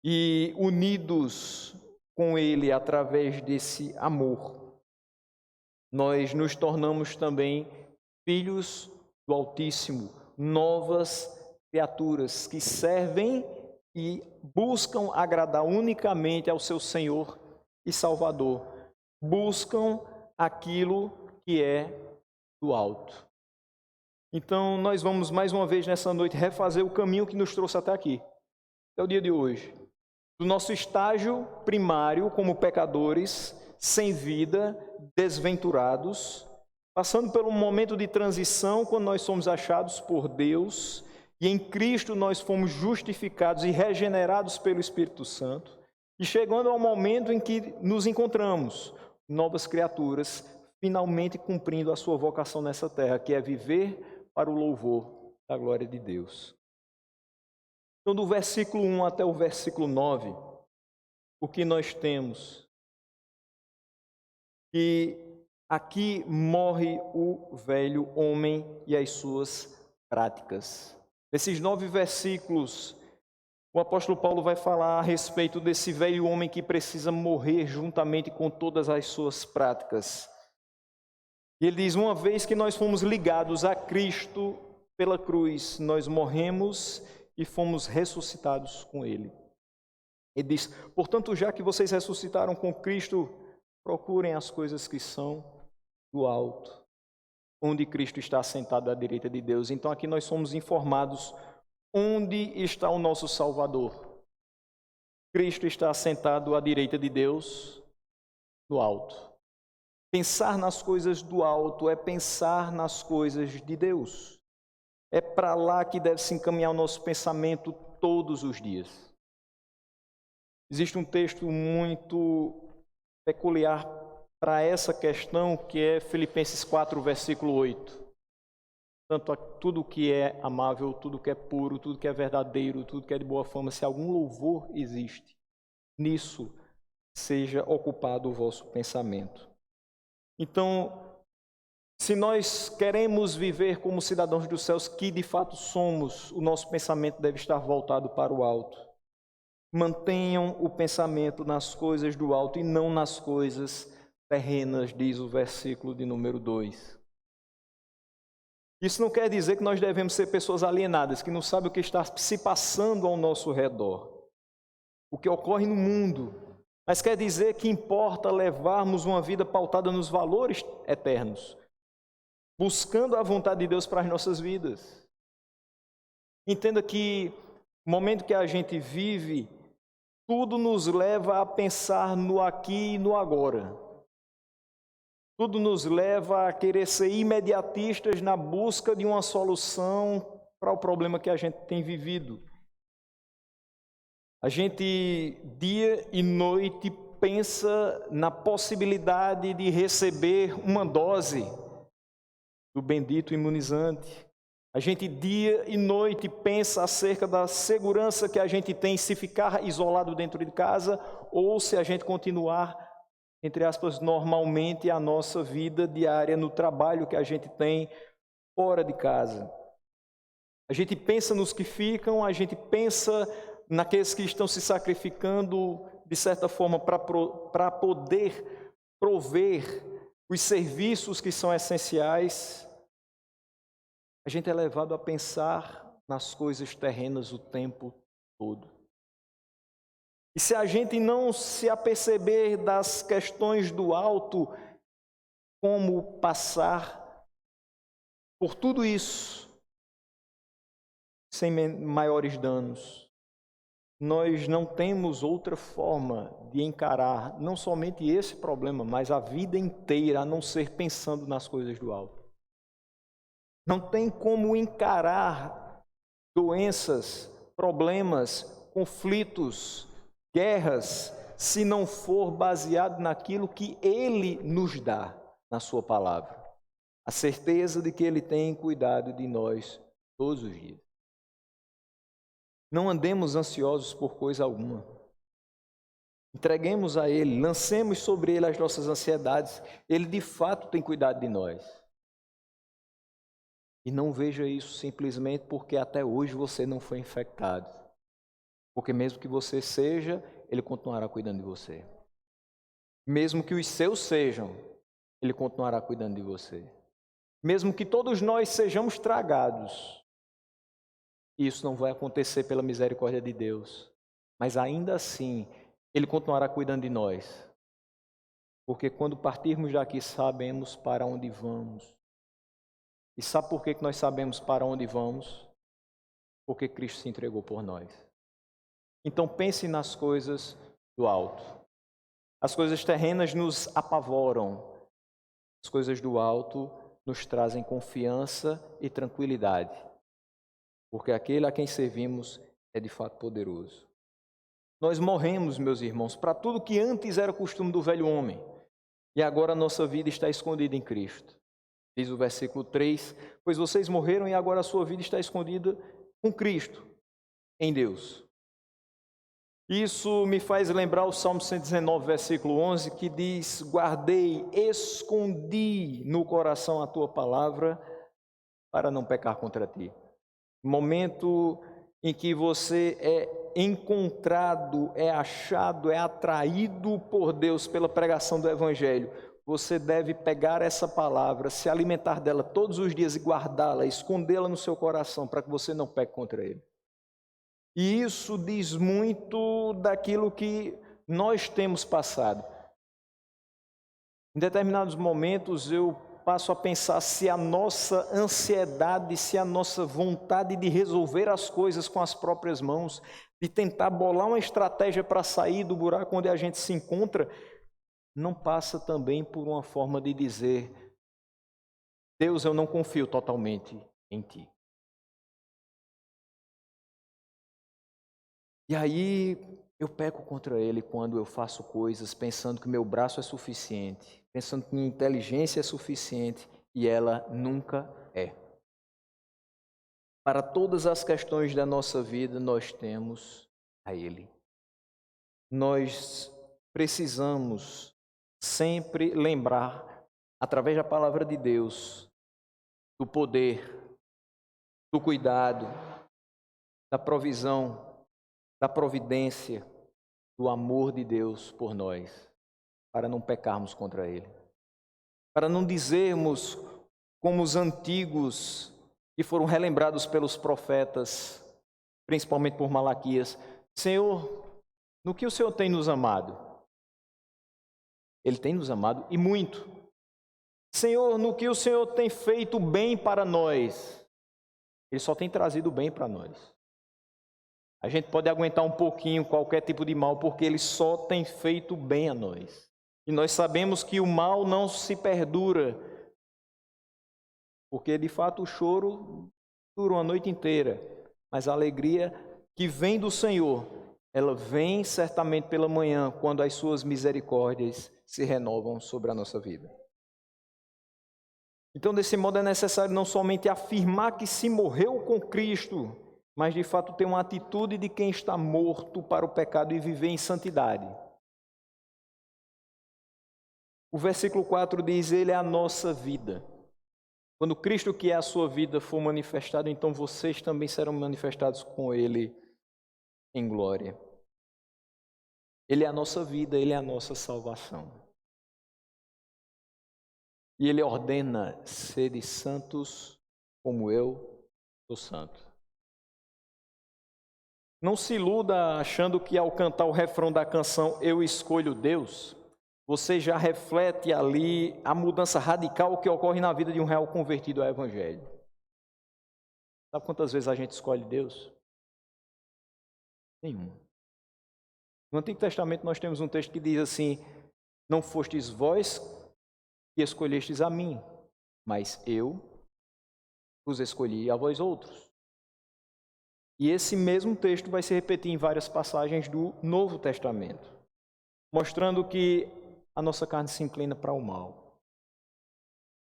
E unidos com ele através desse amor, nós nos tornamos também filhos do Altíssimo, novas criaturas que servem e buscam agradar unicamente ao seu Senhor e Salvador. Buscam aquilo que é do alto. Então, nós vamos mais uma vez nessa noite refazer o caminho que nos trouxe até aqui, até o dia de hoje. Do nosso estágio primário como pecadores, sem vida, desventurados, passando pelo momento de transição, quando nós somos achados por Deus, e em Cristo nós fomos justificados e regenerados pelo Espírito Santo, e chegando ao momento em que nos encontramos, novas criaturas, finalmente cumprindo a sua vocação nessa terra, que é viver para o louvor da glória de Deus. Então, do versículo 1 até o versículo 9, o que nós temos? Que aqui morre o velho homem e as suas práticas. Nesses 9 versículos, o apóstolo Paulo vai falar a respeito desse velho homem que precisa morrer juntamente com todas as suas práticas. E ele diz, uma vez que nós fomos ligados a Cristo pela cruz, nós morremos e fomos ressuscitados com ele. Ele diz, portanto, já que vocês ressuscitaram com Cristo, procurem as coisas que são do alto, onde Cristo está sentado à direita de Deus. Então aqui nós somos informados onde está o nosso Salvador. Cristo está sentado à direita de Deus, no alto. Pensar nas coisas do alto é pensar nas coisas de Deus. É para lá que deve se encaminhar o nosso pensamento todos os dias. Existe um texto muito peculiar para essa questão, que é Filipenses 4, versículo 8. Tanto tudo que é amável, tudo que é puro, tudo que é verdadeiro, tudo que é de boa fama, se algum louvor existe, nisso seja ocupado o vosso pensamento. Então, se nós queremos viver como cidadãos dos céus, que de fato somos, o nosso pensamento deve estar voltado para o alto. Mantenham o pensamento nas coisas do alto e não nas coisas terrenas, diz o versículo de número 2. Isso não quer dizer que nós devemos ser pessoas alienadas, que não sabem o que está se passando ao nosso redor, o que ocorre no mundo, mas quer dizer que importa levarmos uma vida pautada nos valores eternos, buscando a vontade de Deus para as nossas vidas. Entenda que no momento que a gente vive, tudo nos leva a pensar no aqui e no agora. Tudo nos leva a querer ser imediatistas na busca de uma solução para o problema que a gente tem vivido. A gente, dia e noite, pensa na possibilidade de receber uma dose do bendito imunizante. A gente, dia e noite, pensa acerca da segurança que a gente tem se ficar isolado dentro de casa ou se a gente continuar, entre aspas, normalmente a nossa vida diária no trabalho que a gente tem fora de casa. A gente pensa nos que ficam, a gente pensa naqueles que estão se sacrificando, de certa forma, para poder prover os serviços que são essenciais. A gente é levado a pensar nas coisas terrenas o tempo todo. E se a gente não se aperceber das questões do alto, como passar por tudo isso sem maiores danos, nós não temos outra forma de encarar não somente esse problema, mas a vida inteira, a não ser pensando nas coisas do alto. Não tem como encarar doenças, problemas, conflitos, guerras, se não for baseado naquilo que Ele nos dá na sua palavra. A certeza de que Ele tem cuidado de nós todos os dias. Não andemos ansiosos por coisa alguma. Entreguemos a Ele, lancemos sobre Ele as nossas ansiedades. Ele de fato tem cuidado de nós. E não veja isso simplesmente porque até hoje você não foi infectado. Porque mesmo que você seja, Ele continuará cuidando de você. Mesmo que os seus sejam, Ele continuará cuidando de você. Mesmo que todos nós sejamos tragados, isso não vai acontecer pela misericórdia de Deus. Mas ainda assim, Ele continuará cuidando de nós. Porque quando partirmos daqui, sabemos para onde vamos. E sabe por que nós sabemos para onde vamos? Porque Cristo se entregou por nós. Então pense nas coisas do alto. As coisas terrenas nos apavoram. As coisas do alto nos trazem confiança e tranquilidade. Porque aquele a quem servimos é de fato poderoso. Nós morremos, meus irmãos, para tudo que antes era costume do velho homem. E agora a nossa vida está escondida em Cristo. Diz o versículo 3, pois vocês morreram e agora a sua vida está escondida com Cristo, em Deus. Isso me faz lembrar o Salmo 119, versículo 11, que diz, guardei, escondi no coração a tua palavra para não pecar contra ti. Momento em que você é encontrado, é achado, é atraído por Deus pela pregação do Evangelho, você deve pegar essa palavra, se alimentar dela todos os dias e guardá-la, escondê-la no seu coração para que você não peque contra ele. E isso diz muito daquilo que nós temos passado. Em determinados momentos eu passo a pensar se a nossa ansiedade, se a nossa vontade de resolver as coisas com as próprias mãos, de tentar bolar uma estratégia para sair do buraco onde a gente se encontra, não passa também por uma forma de dizer, Deus, eu não confio totalmente em Ti. E aí eu peco contra Ele quando eu faço coisas pensando que meu braço é suficiente, pensando que minha inteligência é suficiente, e ela nunca é. Para todas as questões da nossa vida, nós temos a Ele. Nós precisamos sempre lembrar, através da palavra de Deus, do poder, do cuidado, da provisão, da providência, do amor de Deus por nós, para não pecarmos contra Ele. Para não dizermos, como os antigos que foram relembrados pelos profetas, principalmente por Malaquias, Senhor, no que o Senhor tem nos amado? Ele tem nos amado e muito. Senhor, no que o Senhor tem feito bem para nós? Ele só tem trazido bem para nós. A gente pode aguentar um pouquinho qualquer tipo de mal, porque Ele só tem feito bem a nós. E nós sabemos que o mal não se perdura, porque de fato o choro dura uma noite inteira, mas a alegria que vem do Senhor, ela vem certamente pela manhã, quando as suas misericórdias se renovam sobre a nossa vida. Então, desse modo, é necessário não somente afirmar que se morreu com Cristo, mas de fato ter uma atitude de quem está morto para o pecado e viver em santidade. O versículo 4 diz, Ele é a nossa vida. Quando Cristo, que é a sua vida, for manifestado, então vocês também serão manifestados com Ele em glória. Ele é a nossa vida, Ele é a nossa salvação. E Ele ordena, sede santos como eu sou santo. Não se iluda achando que ao cantar o refrão da canção Eu Escolho Deus, você já reflete ali a mudança radical que ocorre na vida de um real convertido ao Evangelho. Sabe quantas vezes a gente escolhe Deus? Nenhuma. No Antigo Testamento nós temos um texto que diz assim, não fostes vós que escolhestes a mim, mas eu vos escolhi a vós outros. E esse mesmo texto vai se repetir em várias passagens do Novo Testamento. mostrando que a nossa carne se inclina para o mal,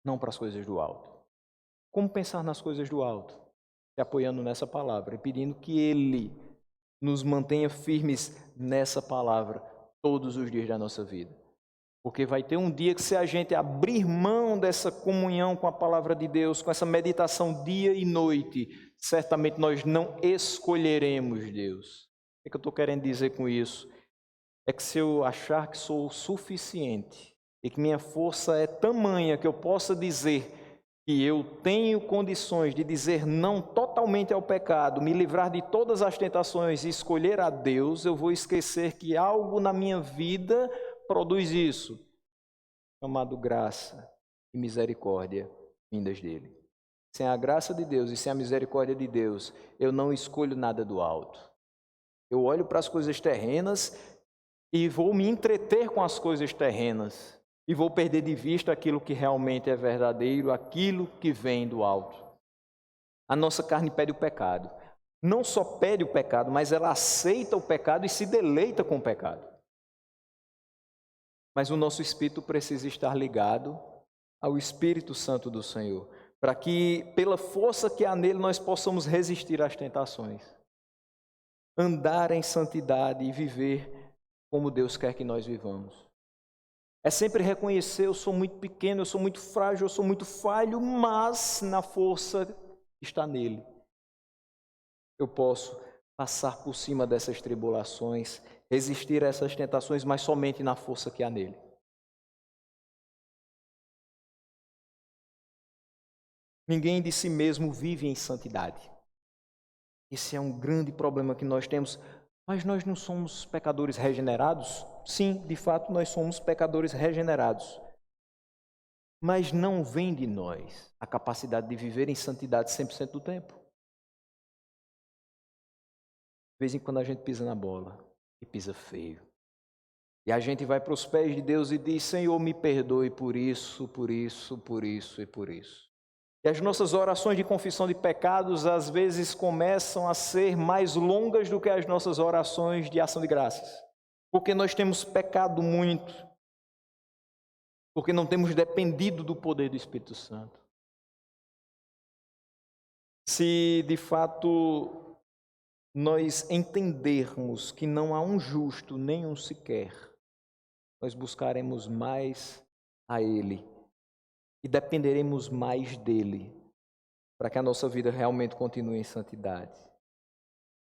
não para as coisas do alto. Como pensar nas coisas do alto? Se apoiando nessa palavra e pedindo que Ele nos mantenha firmes nessa palavra todos os dias da nossa vida. Porque vai ter um dia que, se a gente abrir mão dessa comunhão com a palavra de Deus, com essa meditação dia e noite, certamente nós não escolheremos Deus. O que eu estou querendo dizer com isso? É que se eu achar que sou suficiente e que minha força é tamanha que eu possa dizer que eu tenho condições de dizer não totalmente ao pecado, me livrar de todas as tentações e escolher a Deus, eu vou esquecer que algo na minha vida produz isso, chamado graça e misericórdia vindas dele. Sem a graça de Deus e sem a misericórdia de Deus, eu não escolho nada do alto. Eu olho para as coisas terrenas e vou me entreter com as coisas terrenas. E vou perder de vista aquilo que realmente é verdadeiro, aquilo que vem do alto. A nossa carne pede o pecado. Não só pede o pecado, mas ela aceita o pecado e se deleita com o pecado. Mas o nosso espírito precisa estar ligado ao Espírito Santo do Senhor, para que, pela força que há nele, nós possamos resistir às tentações. Andar em santidade e viver como Deus quer que nós vivamos. É sempre reconhecer: eu sou muito pequeno, eu sou muito frágil, eu sou muito falho, mas na força que está nele, eu posso passar por cima dessas tribulações, resistir a essas tentações, mas somente na força que há nele. Ninguém de si mesmo vive em santidade. Esse é um grande problema que nós temos. Mas nós não somos pecadores regenerados? Sim, de fato, nós somos pecadores regenerados. Mas não vem de nós a capacidade de viver em santidade 100% do tempo. De vez em quando a gente pisa na bola e pisa feio. E a gente vai para os pés de Deus e diz: Senhor, me perdoe por isso, por isso, por isso e por isso. E as nossas orações de confissão de pecados às vezes começam a ser mais longas do que as nossas orações de ação de graças. Porque nós temos pecado muito. Porque não temos dependido do poder do Espírito Santo. Se de fato nós entendermos que não há um justo, nem um sequer, nós buscaremos mais a Ele. E dependeremos mais dele, para que a nossa vida realmente continue em santidade.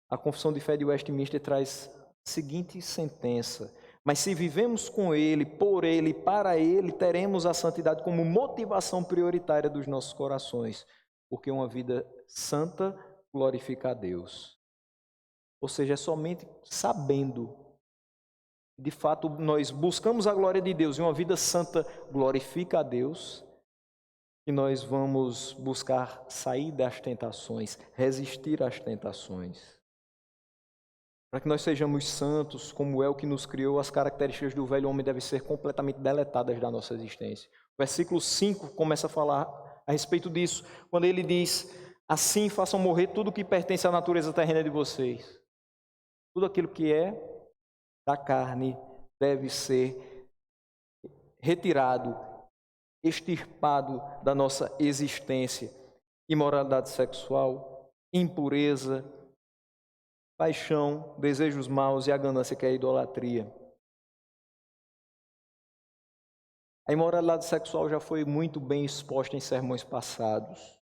A Confissão de Fé de Westminster traz a seguinte sentença: mas se vivemos com ele, por ele e para ele, teremos a santidade como motivação prioritária dos nossos corações, porque uma vida santa glorifica a Deus. Ou seja, é somente sabendo, de fato, nós buscamos a glória de Deus e uma vida santa glorifica a Deus, que nós vamos buscar sair das tentações, resistir às tentações. Para que nós sejamos santos, como é o que nos criou, as características do velho homem devem ser completamente deletadas da nossa existência. O versículo 5 começa a falar a respeito disso, quando ele diz: assim façam morrer tudo que pertence à natureza terrena de vocês. Tudo aquilo que é da carne deve ser retirado, extirpado da nossa existência. Imoralidade sexual, impureza, paixão, desejos maus e a ganância, que é a idolatria. A imoralidade sexual já foi muito bem exposta em sermões passados.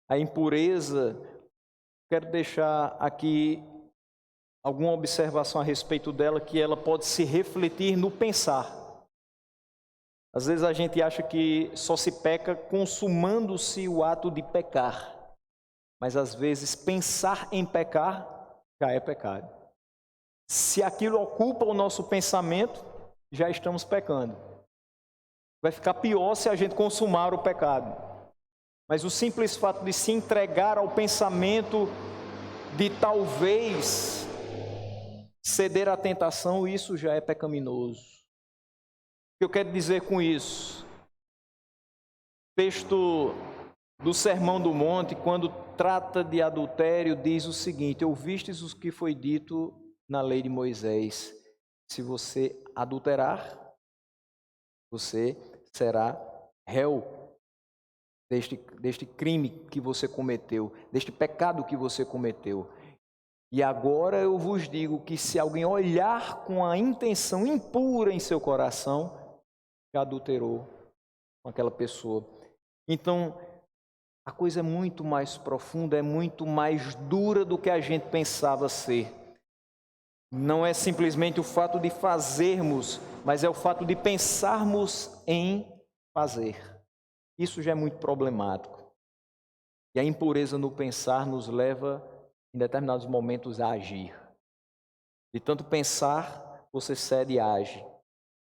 A impureza, quero deixar aqui alguma observação a respeito dela, que ela pode se refletir no pensar. Às vezes a gente acha que só se peca consumando-se o ato de pecar. Mas às vezes pensar em pecar já é pecado. Se aquilo ocupa o nosso pensamento, já estamos pecando. Vai ficar pior se a gente consumar o pecado. Mas o simples fato de se entregar ao pensamento de talvez ceder à tentação, isso já é pecaminoso. O que eu quero dizer com isso? O texto do Sermão do Monte, quando trata de adultério, diz o seguinte: ouvistes o que foi dito na lei de Moisés: Se você adulterar, você será réu deste crime que você cometeu, deste pecado que você cometeu. E agora eu vos digo que se alguém olhar com a intenção impura em seu coração, já adulterou com aquela pessoa. Então, a coisa é muito mais profunda, é muito mais dura do que a gente pensava ser. Não é simplesmente o fato de fazermos, mas é o fato de pensarmos em fazer. Isso já é muito problemático. E a impureza no pensar nos leva, em determinados momentos, a agir. De tanto pensar, você cede e age.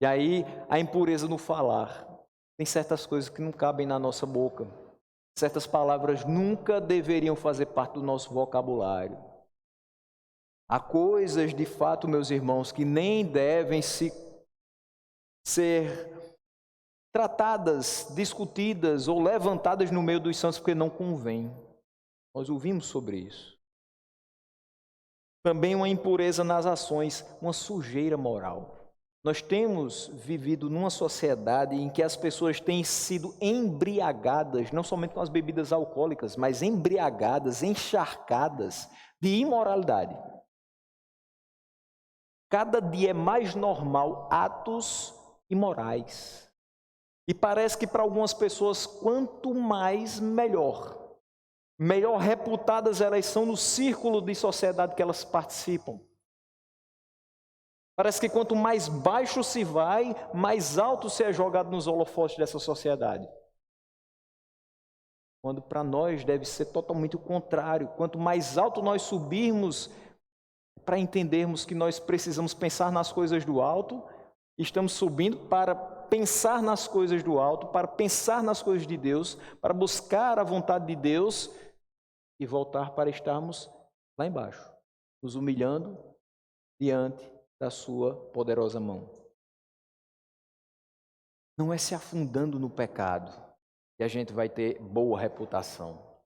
E aí, a impureza no falar. Tem certas coisas que não cabem na nossa boca. Certas palavras nunca deveriam fazer parte do nosso vocabulário. Há coisas, de fato, meus irmãos, que nem devem ser tratadas, discutidas ou levantadas no meio dos santos, porque não convém. Nós ouvimos sobre isso. Também uma impureza nas ações, uma sujeira moral. Nós temos vivido numa sociedade em que as pessoas têm sido embriagadas, não somente com as bebidas alcoólicas, mas embriagadas, encharcadas de imoralidade. Cada dia é mais normal atos imorais. E parece que para algumas pessoas, quanto mais, melhor. Melhor reputadas elas são no círculo de sociedade que elas participam. Parece que quanto mais baixo se vai, mais alto se é jogado nos holofotes dessa sociedade. Quando para nós deve ser totalmente o contrário. Quanto mais alto nós subirmos, para entendermos que nós precisamos pensar nas coisas do alto, estamos subindo para pensar nas coisas do alto, para pensar nas coisas de Deus, para buscar a vontade de Deus e voltar para estarmos lá embaixo, nos humilhando diante da sua poderosa mão. Não é se afundando no pecado que a gente vai ter boa reputação,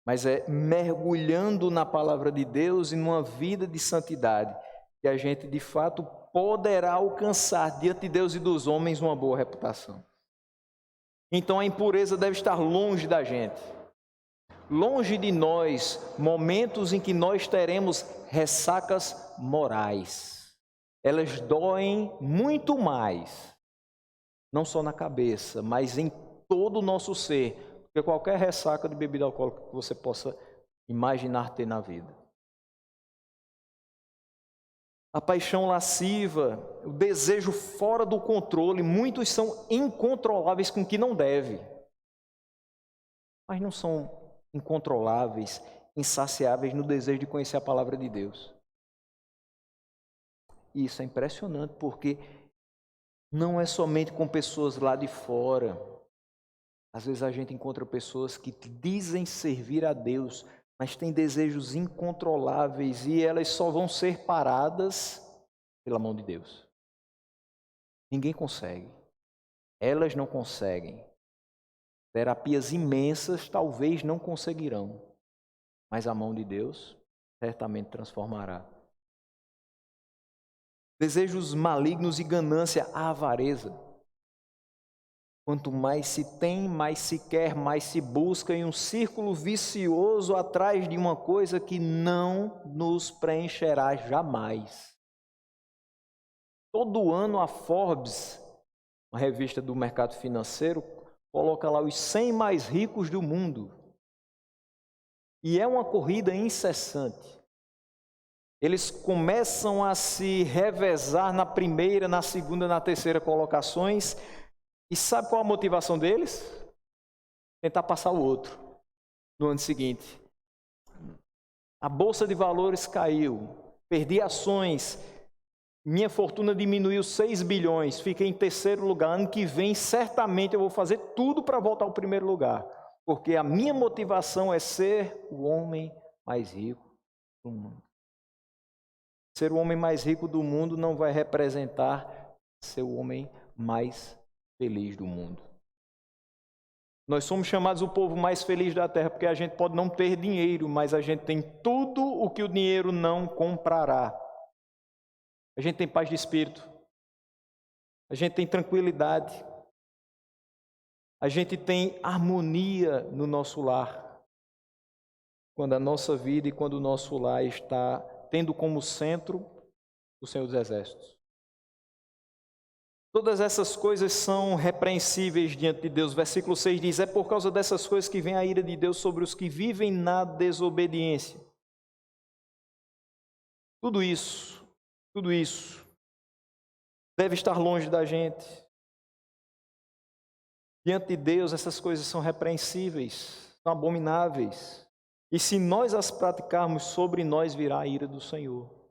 mas é mergulhando na palavra de Deus e numa vida de santidade que a gente de fato poderá alcançar diante de Deus e dos homens uma boa reputação. Então a impureza deve estar longe da gente, longe de nós, momentos em que nós teremos ressacas morais. Elas doem muito mais, não só na cabeça, mas em todo o nosso ser, porque qualquer ressaca de bebida alcoólica que você possa imaginar ter na vida. A paixão lasciva, o desejo fora do controle, muitos são incontroláveis com o que não deve. Mas não são incontroláveis, insaciáveis no desejo de conhecer a palavra de Deus. E isso é impressionante, porque não é somente com pessoas lá de fora. Às vezes a gente encontra pessoas que dizem servir a Deus, mas têm desejos incontroláveis e elas só vão ser paradas pela mão de Deus. Ninguém consegue. Elas não conseguem. Terapias imensas talvez não conseguirão, mas a mão de Deus certamente transformará. Desejos malignos e ganância, a avareza. Quanto mais se tem, mais se quer, mais se busca em um círculo vicioso atrás de uma coisa que não nos preencherá jamais. Todo ano a Forbes, uma revista do mercado financeiro, coloca lá os 100 mais ricos do mundo. E é uma corrida incessante. Eles começam a se revezar na primeira, na segunda, na terceira colocações. E sabe qual a motivação deles? Tentar passar o outro no ano seguinte. A bolsa de valores caiu, perdi ações, minha fortuna diminuiu 6 bilhões, fiquei em terceiro lugar. Ano que vem, certamente eu vou fazer tudo para voltar ao primeiro lugar, porque a minha motivação é ser o homem mais rico do mundo. Ser o homem mais rico do mundo não vai representar ser o homem mais feliz do mundo. Nós somos chamados o povo mais feliz da terra porque a gente pode não ter dinheiro, mas a gente tem tudo o que o dinheiro não comprará. a gente tem paz de espírito, a gente tem tranquilidade, a gente tem harmonia no nosso lar, quando a nossa vida e quando o nosso lar está tendo como centro o Senhor dos Exércitos. Todas essas coisas são repreensíveis diante de Deus. Versículo 6 diz: é por causa dessas coisas que vem a ira de Deus sobre os que vivem na desobediência. Tudo isso deve estar longe da gente. Diante de Deus, essas coisas são repreensíveis, são abomináveis. E se nós as praticarmos, sobre nós virá a ira do Senhor.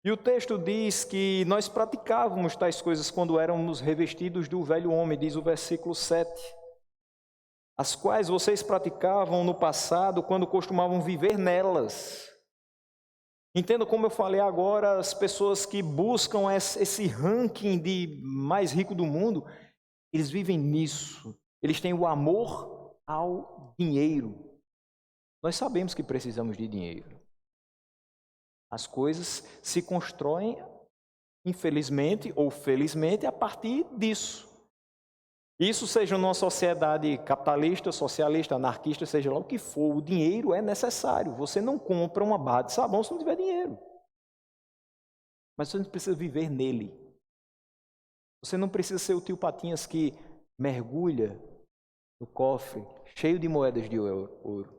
E o texto diz que nós praticávamos tais coisas quando éramos revestidos do velho homem, diz o versículo 7. As quais vocês praticavam no passado, quando costumavam viver nelas. Entenda como eu falei agora, as pessoas que buscam esse ranking de mais rico do mundo, eles vivem nisso. Eles têm o amor ao dinheiro. Nós sabemos que precisamos de dinheiro. As coisas se constroem, infelizmente ou felizmente, a partir disso. Isso seja numa sociedade capitalista, socialista, anarquista, seja lá o que for, o dinheiro é necessário. Você não compra uma barra de sabão se não tiver dinheiro. Mas você não precisa viver nele. Você não precisa ser o tio Patinhas que mergulha no cofre cheio de moedas de ouro.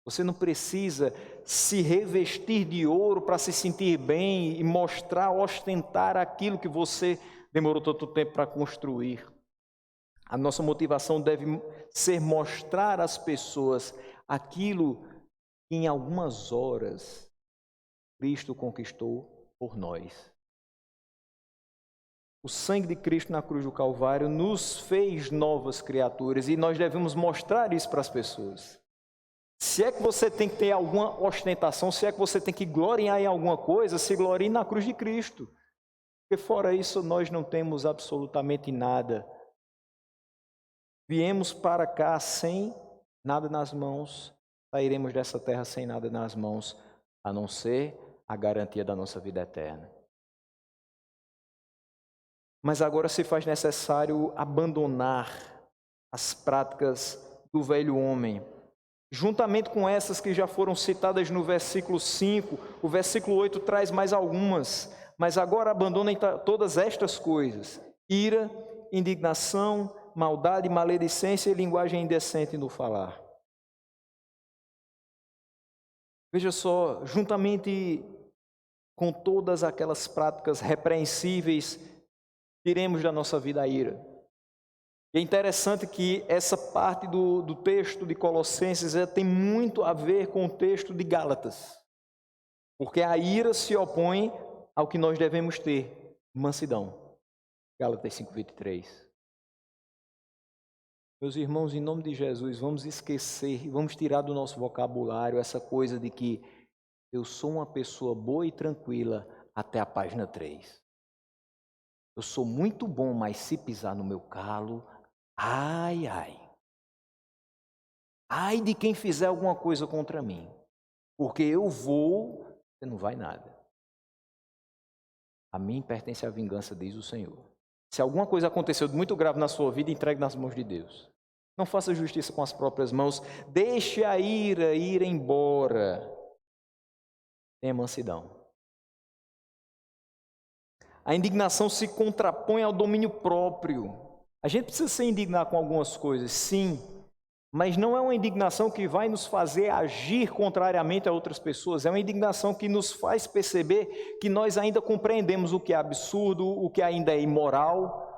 Você não precisa se revestir de ouro para se sentir bem e mostrar, ostentar aquilo que você demorou tanto tempo para construir. A nossa motivação deve ser mostrar às pessoas aquilo que em algumas horas Cristo conquistou por nós. O sangue de Cristo na cruz do Calvário nos fez novas criaturas e nós devemos mostrar isso para as pessoas. Se é que você tem que ter alguma ostentação, se é que você tem que gloriar em alguma coisa, se glorie na cruz de Cristo. Porque fora isso nós não temos absolutamente nada. Viemos para cá sem nada nas mãos, sairemos dessa terra sem nada nas mãos, a não ser a garantia da nossa vida eterna. Mas agora se faz necessário abandonar as práticas do velho homem. Juntamente com essas que já foram citadas no versículo 5, o versículo 8 traz mais algumas. Mas agora abandonem todas estas coisas: ira, indignação, maldade, maledicência e linguagem indecente no falar. Veja só, juntamente com todas aquelas práticas repreensíveis, tiremos da nossa vida a ira. E é interessante que essa parte do texto de Colossenses tem muito a ver com o texto de Gálatas. Porque a ira se opõe ao que nós devemos ter, mansidão. Gálatas 5:23. Meus irmãos, em nome de Jesus, vamos esquecer, vamos tirar do nosso vocabulário essa coisa de que eu sou uma pessoa boa e tranquila até a página 3. Eu sou muito bom, mas se pisar no meu calo, ai, ai. Ai de quem fizer alguma coisa contra mim. Porque eu vou, você não vai nada. A mim pertence a vingança, diz o Senhor. Se alguma coisa aconteceu de muito grave na sua vida, entregue nas mãos de Deus. Não faça justiça com as próprias mãos. Deixe a ira ir embora. Tenha mansidão. A indignação se contrapõe ao domínio próprio. A gente precisa se indignar com algumas coisas, sim, mas não é uma indignação que vai nos fazer agir contrariamente a outras pessoas. É uma indignação que nos faz perceber que nós ainda compreendemos o que é absurdo, o que ainda é imoral,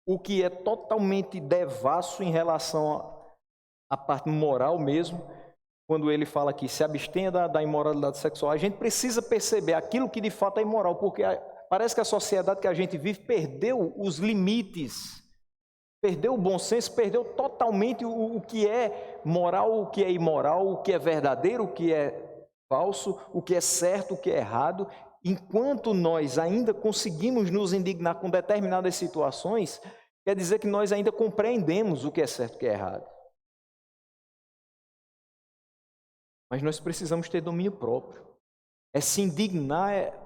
o que é totalmente devasso em relação à parte moral mesmo. Quando ele fala que se abstenha da imoralidade sexual, a gente precisa perceber aquilo que de fato é imoral, porque parece que a sociedade que a gente vive perdeu os limites, perdeu o bom senso, perdeu totalmente o que é moral, o que é imoral, o que é verdadeiro, o que é falso, o que é certo, o que é errado. Enquanto nós ainda conseguimos nos indignar com determinadas situações, quer dizer que nós ainda compreendemos o que é certo e o que é errado. Mas nós precisamos ter domínio próprio. É se indignar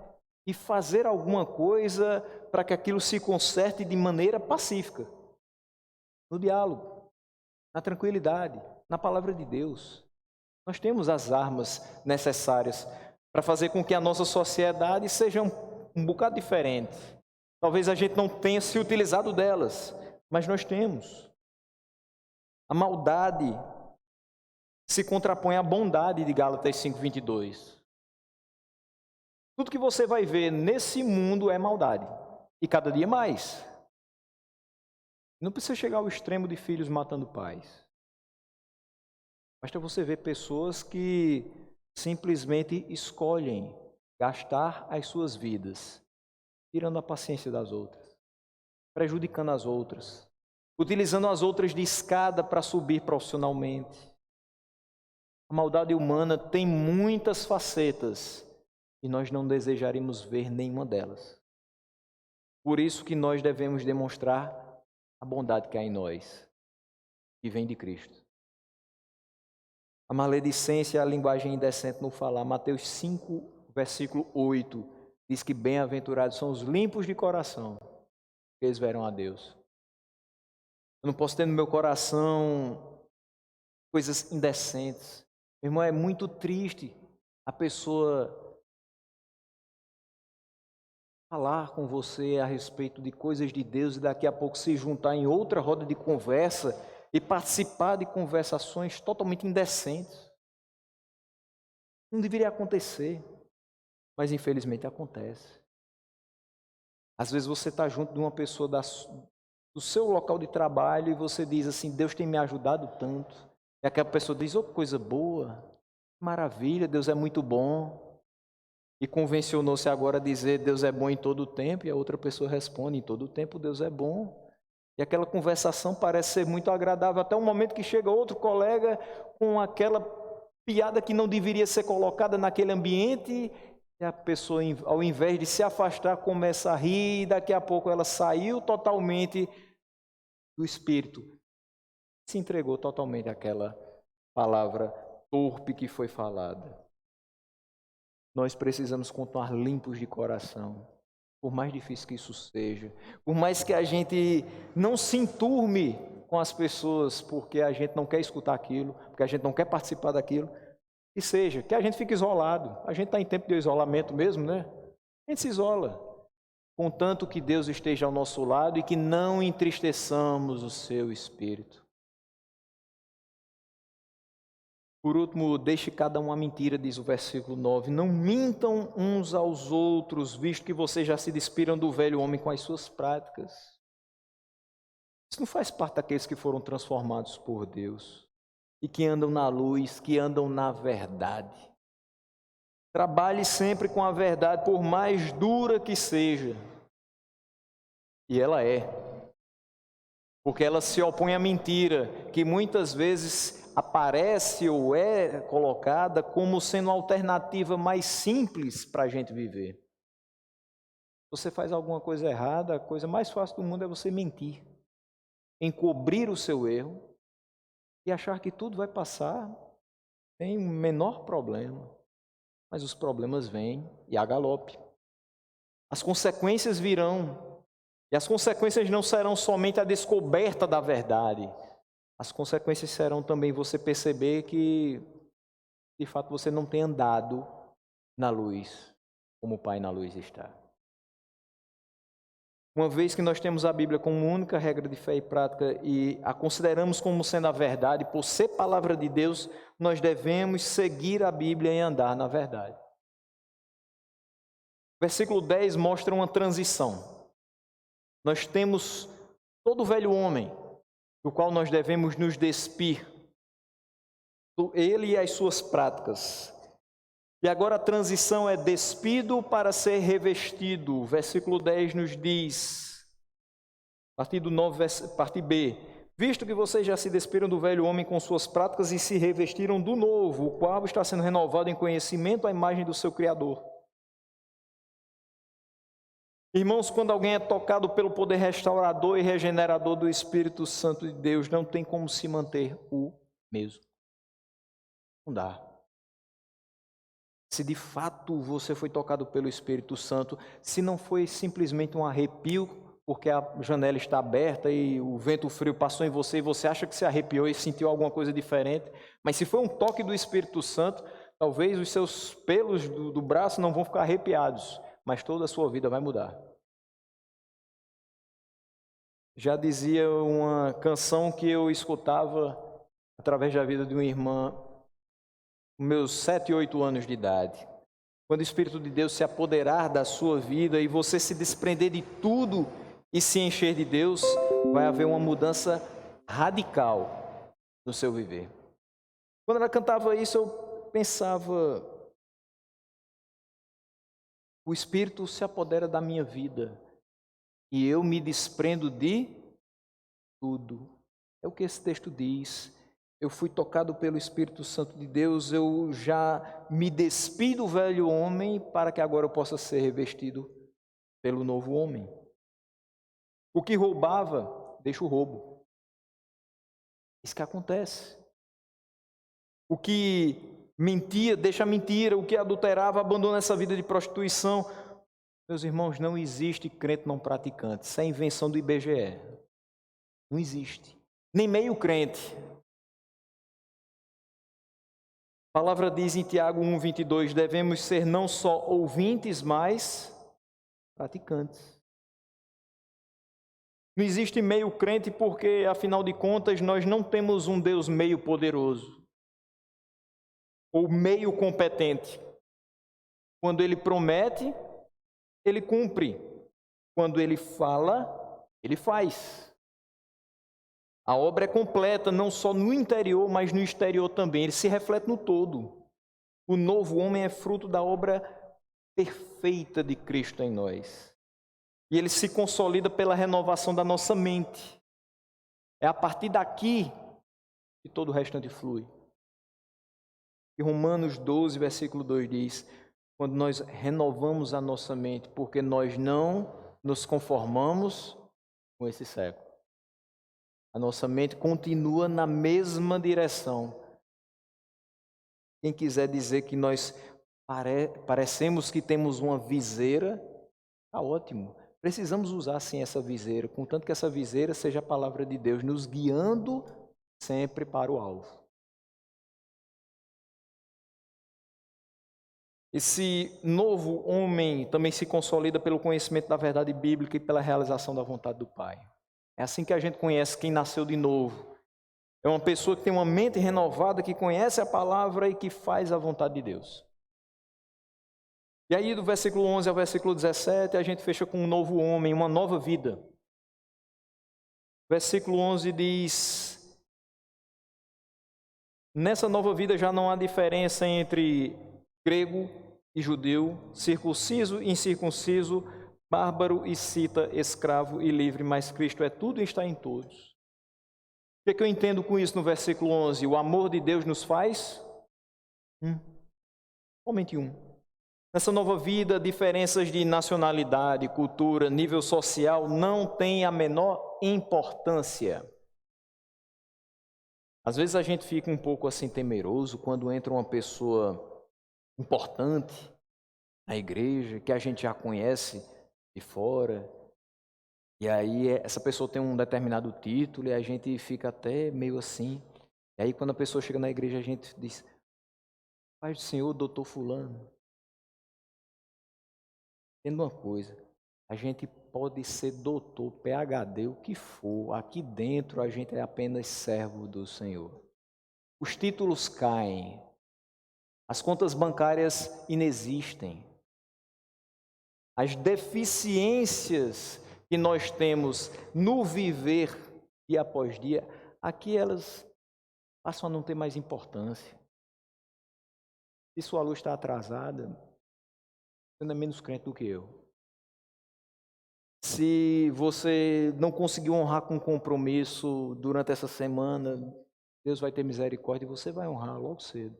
e fazer alguma coisa para que aquilo se conserte de maneira pacífica, no diálogo, na tranquilidade, na palavra de Deus. Nós temos as armas necessárias para fazer com que a nossa sociedade seja um bocado diferente. Talvez a gente não tenha se utilizado delas, mas nós temos. A maldade se contrapõe à bondade de Gálatas 5:22. Tudo que você vai ver nesse mundo é maldade, e cada dia mais. Não precisa chegar ao extremo de filhos matando pais. Basta você ver pessoas que simplesmente escolhem gastar as suas vidas, tirando a paciência das outras, prejudicando as outras, utilizando as outras de escada para subir profissionalmente. A maldade humana tem muitas facetas e nós não desejaremos ver nenhuma delas. Por isso que nós devemos demonstrar a bondade que há em nós, que vem de Cristo. A maledicência é a linguagem indecente no falar. Mateus 5, versículo 8, diz que bem-aventurados são os limpos de coração, porque eles verão a Deus. Eu não posso ter no meu coração coisas indecentes. Meu irmão, é muito triste a pessoa falar com você a respeito de coisas de Deus e daqui a pouco se juntar em outra roda de conversa e participar de conversações totalmente indecentes. Não deveria acontecer, mas infelizmente acontece. Às vezes você está junto de uma pessoa do seu local de trabalho e você diz assim, Deus tem me ajudado tanto. E aquela pessoa diz, oh, coisa boa, maravilha, Deus é muito bom. E convencionou-se agora a dizer, Deus é bom em todo o tempo, e a outra pessoa responde, em todo o tempo Deus é bom. E aquela conversação parece ser muito agradável, até o momento que chega outro colega com aquela piada que não deveria ser colocada naquele ambiente, e a pessoa, ao invés de se afastar, começa a rir, e daqui a pouco ela saiu totalmente do espírito, se entregou totalmente àquela palavra torpe que foi falada. Nós precisamos continuar limpos de coração, por mais difícil que isso seja, por mais que a gente não se enturme com as pessoas, porque a gente não quer escutar aquilo, porque a gente não quer participar daquilo, que seja, que a gente fique isolado. A gente está em tempo de isolamento mesmo, né? A gente se isola, contanto que Deus esteja ao nosso lado e que não entristeçamos o seu espírito. Por último, deixe cada um a mentira, diz o versículo 9. Não mintam uns aos outros, visto que vocês já se despiram do velho homem com as suas práticas. Isso não faz parte daqueles que foram transformados por Deus e que andam na luz, que andam na verdade. Trabalhe sempre com a verdade, por mais dura que seja. E ela é. Porque ela se opõe à mentira, que muitas vezes aparece ou é colocada como sendo a alternativa mais simples para a gente viver. Você faz alguma coisa errada, a coisa mais fácil do mundo é você mentir, encobrir o seu erro e achar que tudo vai passar sem o menor problema. Mas os problemas vêm e a galope. As consequências virão, e as consequências não serão somente a descoberta da verdade. As consequências serão também você perceber que, de fato, você não tem andado na luz, como o Pai na luz está. Uma vez que nós temos a Bíblia como única regra de fé e prática e a consideramos como sendo a verdade, por ser palavra de Deus, nós devemos seguir a Bíblia e andar na verdade. Versículo 10 mostra uma transição. Nós temos todo o velho homem, do qual nós devemos nos despir, ele e as suas práticas. E agora a transição é despido para ser revestido. O versículo 10 nos diz, parte do 9, parte B, visto que vocês já se despiram do velho homem com suas práticas e se revestiram do novo, o qual está sendo renovado em conhecimento à imagem do seu Criador. Irmãos, quando alguém é tocado pelo poder restaurador e regenerador do Espírito Santo de Deus, não tem como se manter o mesmo. Não dá. se de fato você foi tocado pelo Espírito Santo, se não foi simplesmente um arrepio, porque a janela está aberta e o vento frio passou em você e você acha que se arrepiou e sentiu alguma coisa diferente, mas se foi um toque do Espírito Santo, talvez os seus pelos do braço não vão ficar arrepiados, mas toda a sua vida vai mudar. Já dizia uma canção que eu escutava através da vida de uma irmã, com meus 7, 8 anos de idade. Quando o Espírito de Deus se apoderar da sua vida e você se desprender de tudo e se encher de Deus, vai haver uma mudança radical no seu viver. Quando ela cantava isso, eu pensava, o Espírito se apodera da minha vida e eu me desprendo de tudo. É o que esse texto diz. Eu fui tocado pelo Espírito Santo de Deus, eu já me despi do velho homem para que agora eu possa ser revestido pelo novo homem. O que roubava, deixa o roubo. Isso que acontece. O que mentia, deixa a mentira. O que adulterava, abandona essa vida de prostituição. Meus irmãos, não existe crente não praticante. Isso é invenção do IBGE. Não existe. Nem meio crente. A palavra diz em Tiago 1:22, devemos ser não só ouvintes, mas praticantes. Não existe meio crente porque, afinal de contas, nós não temos um Deus meio poderoso ou meio competente. Quando Ele promete, Ele cumpre. Quando Ele fala, Ele faz. A obra é completa, não só no interior, mas no exterior também. Ele se reflete no todo. O novo homem é fruto da obra perfeita de Cristo em nós. E ele se consolida pela renovação da nossa mente. É a partir daqui que todo o restante flui. E Romanos 12, versículo 2 diz, quando nós renovamos a nossa mente, porque nós não nos conformamos com esse século. A nossa mente continua na mesma direção. Quem quiser dizer que nós parecemos que temos uma viseira, está ótimo. Precisamos usar sim essa viseira, contanto que essa viseira seja a palavra de Deus, nos guiando sempre para o alvo. Esse novo homem também se consolida pelo conhecimento da verdade bíblica e pela realização da vontade do Pai. É assim que a gente conhece quem nasceu de novo. É uma pessoa que tem uma mente renovada, que conhece a palavra e que faz a vontade de Deus. E aí, do versículo 11 ao versículo 17, a gente fecha com um novo homem, uma nova vida. Versículo 11 diz, nessa nova vida já não há diferença entre grego e judeu, circunciso e incircunciso, bárbaro e cita, escravo e livre, mas Cristo é tudo e está em todos. O que eu entendo com isso no versículo 11? O amor de Deus nos faz somente um. Nessa nova vida, diferenças de nacionalidade, cultura, nível social não têm a menor importância. Às vezes a gente fica um pouco assim temeroso quando entra uma pessoa importante na igreja, que a gente já conhece de fora, e aí essa pessoa tem um determinado título e a gente fica até meio assim. E aí quando a pessoa chega na igreja a gente diz, Pai do Senhor, doutor fulano. Entenda uma coisa, a gente pode ser doutor, PhD, o que for, aqui dentro a gente é apenas servo do Senhor. Os títulos caem, as contas bancárias inexistem. As deficiências que nós temos no viver dia após dia, aqui elas passam a não ter mais importância. Se sua luz está atrasada, você não é menos crente do que eu. Se você não conseguiu honrar com compromisso durante essa semana, Deus vai ter misericórdia e você vai honrar logo cedo.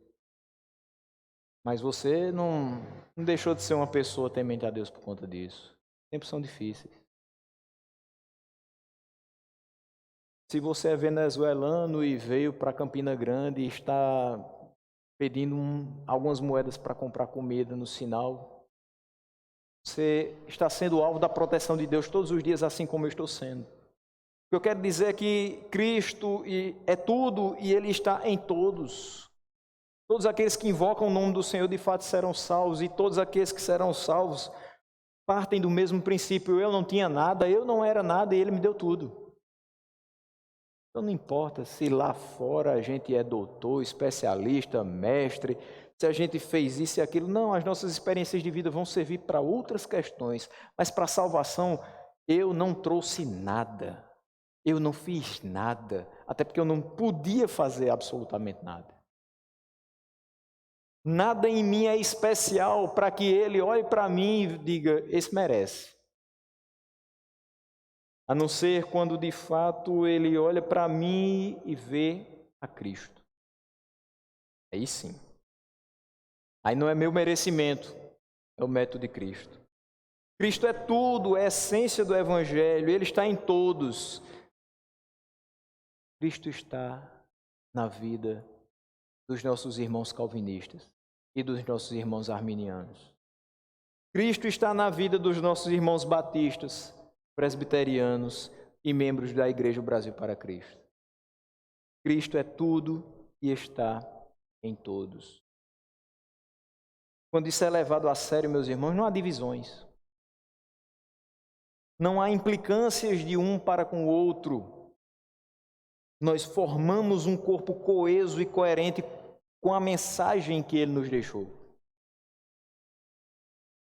Mas você não deixou de ser uma pessoa temente a Deus por conta disso. Os tempos são difíceis. Se você é venezuelano e veio para Campina Grande e está pedindo algumas moedas para comprar comida no sinal. Você está sendo alvo da proteção de Deus todos os dias, assim como eu estou sendo. O que eu quero dizer é que Cristo é tudo e Ele está em todos. Todos aqueles que invocam o nome do Senhor de fato serão salvos, e todos aqueles que serão salvos partem do mesmo princípio. Eu não tinha nada, eu não era nada e Ele me deu tudo. Então não importa se lá fora a gente é doutor, especialista, mestre, se a gente fez isso e aquilo. Não, as nossas experiências de vida vão servir para outras questões. Mas para a salvação, eu não trouxe nada. Eu não fiz nada. Até porque eu não podia fazer absolutamente nada. Nada em mim é especial para que Ele olhe para mim e diga, esse merece. A não ser quando de fato Ele olha para mim e vê a Cristo. Aí sim. Aí não é meu merecimento, é o método de Cristo. Cristo é tudo, é a essência do Evangelho, Ele está em todos. Cristo está na vida dos nossos irmãos calvinistas e dos nossos irmãos arminianos. Cristo está na vida dos nossos irmãos batistas, presbiterianos e membros da Igreja Brasil para Cristo. Cristo é tudo e está em todos. Quando isso é levado a sério, meus irmãos, não há divisões. Não há implicâncias de um para com o outro. Nós formamos um corpo coeso e coerente com a mensagem que Ele nos deixou.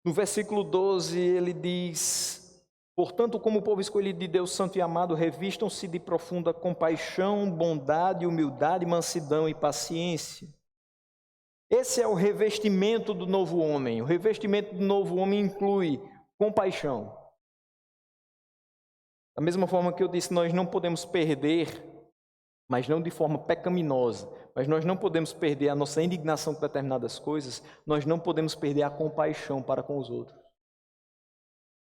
No versículo 12, ele diz: portanto, como povo escolhido de Deus santo e amado, revistam-se de profunda compaixão, bondade, humildade, mansidão e paciência. Esse é o revestimento do novo homem. O revestimento do novo homem inclui compaixão. Da mesma forma que eu disse, nós não podemos perder, mas não de forma pecaminosa, mas nós não podemos perder a nossa indignação com determinadas coisas, nós não podemos perder a compaixão para com os outros.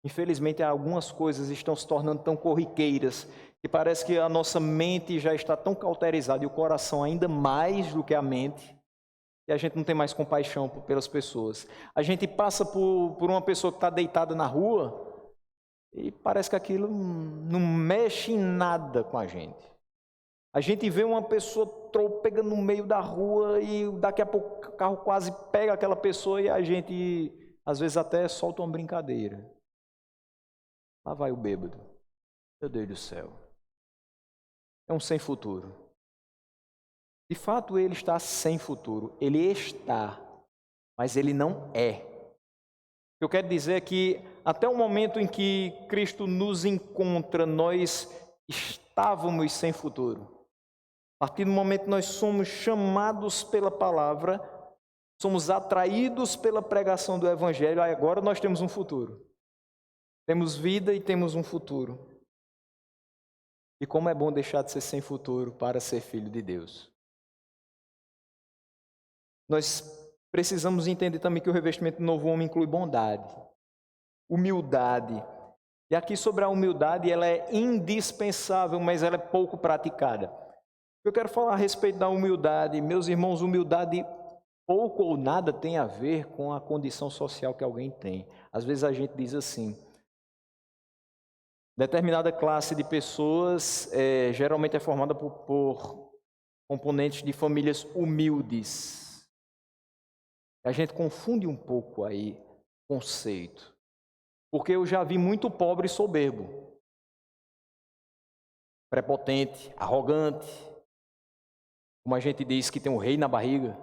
Infelizmente, algumas coisas estão se tornando tão corriqueiras que parece que a nossa mente já está tão cauterizada e o coração ainda mais do que a mente, e a gente não tem mais compaixão pelas pessoas. A gente passa por uma pessoa que está deitada na rua e parece que aquilo não mexe em nada com a gente. A gente vê uma pessoa trôpega no meio da rua e daqui a pouco o carro quase pega aquela pessoa e a gente, às vezes, até solta uma brincadeira. Lá vai o bêbado. Meu Deus do céu. É um sem futuro. De fato, ele está sem futuro. Ele está, mas ele não é. O que eu quero dizer é que até o momento em que Cristo nos encontra, nós estávamos sem futuro. A partir do momento que nós somos chamados pela palavra, somos atraídos pela pregação do Evangelho, agora nós temos um futuro. Temos vida e temos um futuro. E como é bom deixar de ser sem futuro para ser filho de Deus. Nós precisamos entender também que o revestimento do novo homem inclui bondade, humildade. E aqui sobre a humildade, ela é indispensável, mas ela é pouco praticada. Eu quero falar a respeito da humildade. Meus irmãos, humildade pouco ou nada tem a ver com a condição social que alguém tem. Às vezes a gente diz assim, determinada classe de pessoas geralmente é formada por componentes de famílias humildes. A gente confunde um pouco aí o conceito, porque eu já vi muito pobre soberbo, prepotente, arrogante, como a gente diz que tem um rei na barriga.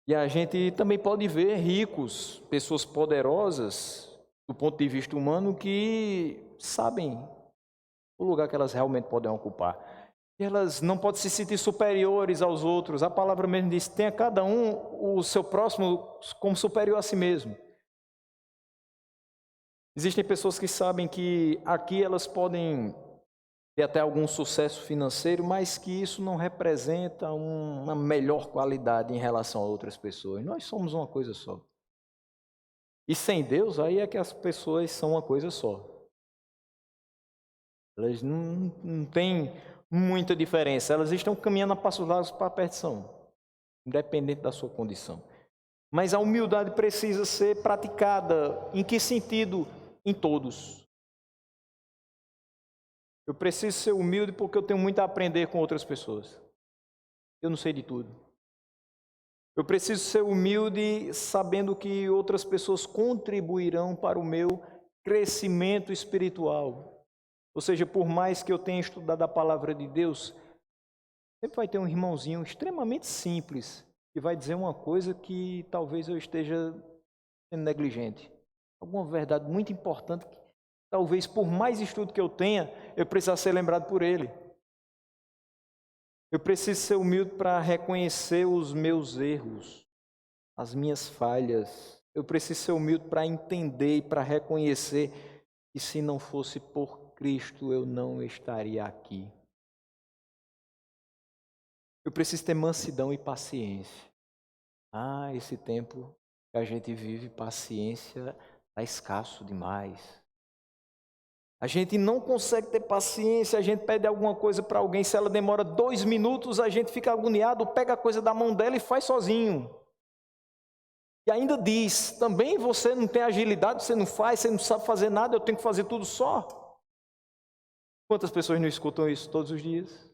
E a gente também pode ver ricos, pessoas poderosas, do ponto de vista humano, que sabem o lugar que elas realmente podem ocupar. Elas não podem se sentir superiores aos outros. A palavra mesmo diz, tenha cada um o seu próximo como superior a si mesmo. Existem pessoas que sabem que aqui elas podem ter até algum sucesso financeiro, mas que isso não representa uma melhor qualidade em relação a outras pessoas. Nós somos uma coisa só. E sem Deus, aí é que as pessoas são uma coisa só. Elas não têm muita diferença. Elas estão caminhando a passos largos para a perdição, independente da sua condição. Mas a humildade precisa ser praticada. Em que sentido? Em todos. Eu preciso ser humilde porque eu tenho muito a aprender com outras pessoas. Eu não sei de tudo. Eu preciso ser humilde sabendo que outras pessoas contribuirão para o meu crescimento espiritual. Ou seja, por mais que eu tenha estudado a palavra de Deus, sempre vai ter um irmãozinho extremamente simples que vai dizer uma coisa que talvez eu esteja sendo negligente. Alguma verdade muito importante que talvez por mais estudo que eu tenha, eu precisasse ser lembrado por ele. Eu preciso ser humilde para reconhecer os meus erros, as minhas falhas. Eu preciso ser humilde para entender e para reconhecer que se não fosse por Cristo, eu não estaria aqui. Eu preciso ter mansidão e paciência. Esse tempo que a gente vive, paciência está escasso demais. A gente não consegue ter paciência, a gente pede alguma coisa para alguém, se ela demora 2 minutos, a gente fica agoniado, pega a coisa da mão dela e faz sozinho. E ainda diz, também você não tem agilidade, você não faz, você não sabe fazer nada, eu tenho que fazer tudo só. Quantas pessoas não escutam isso todos os dias?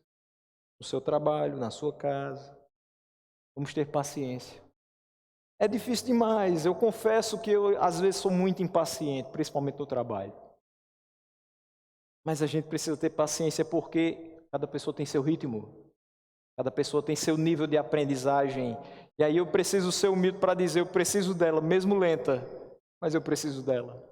No seu trabalho, na sua casa. Vamos ter paciência. É difícil demais, eu confesso que eu às vezes sou muito impaciente, principalmente no trabalho. Mas a gente precisa ter paciência porque cada pessoa tem seu ritmo, cada pessoa tem seu nível de aprendizagem. E aí eu preciso ser humilde para dizer, eu preciso dela, mesmo lenta, mas eu preciso dela.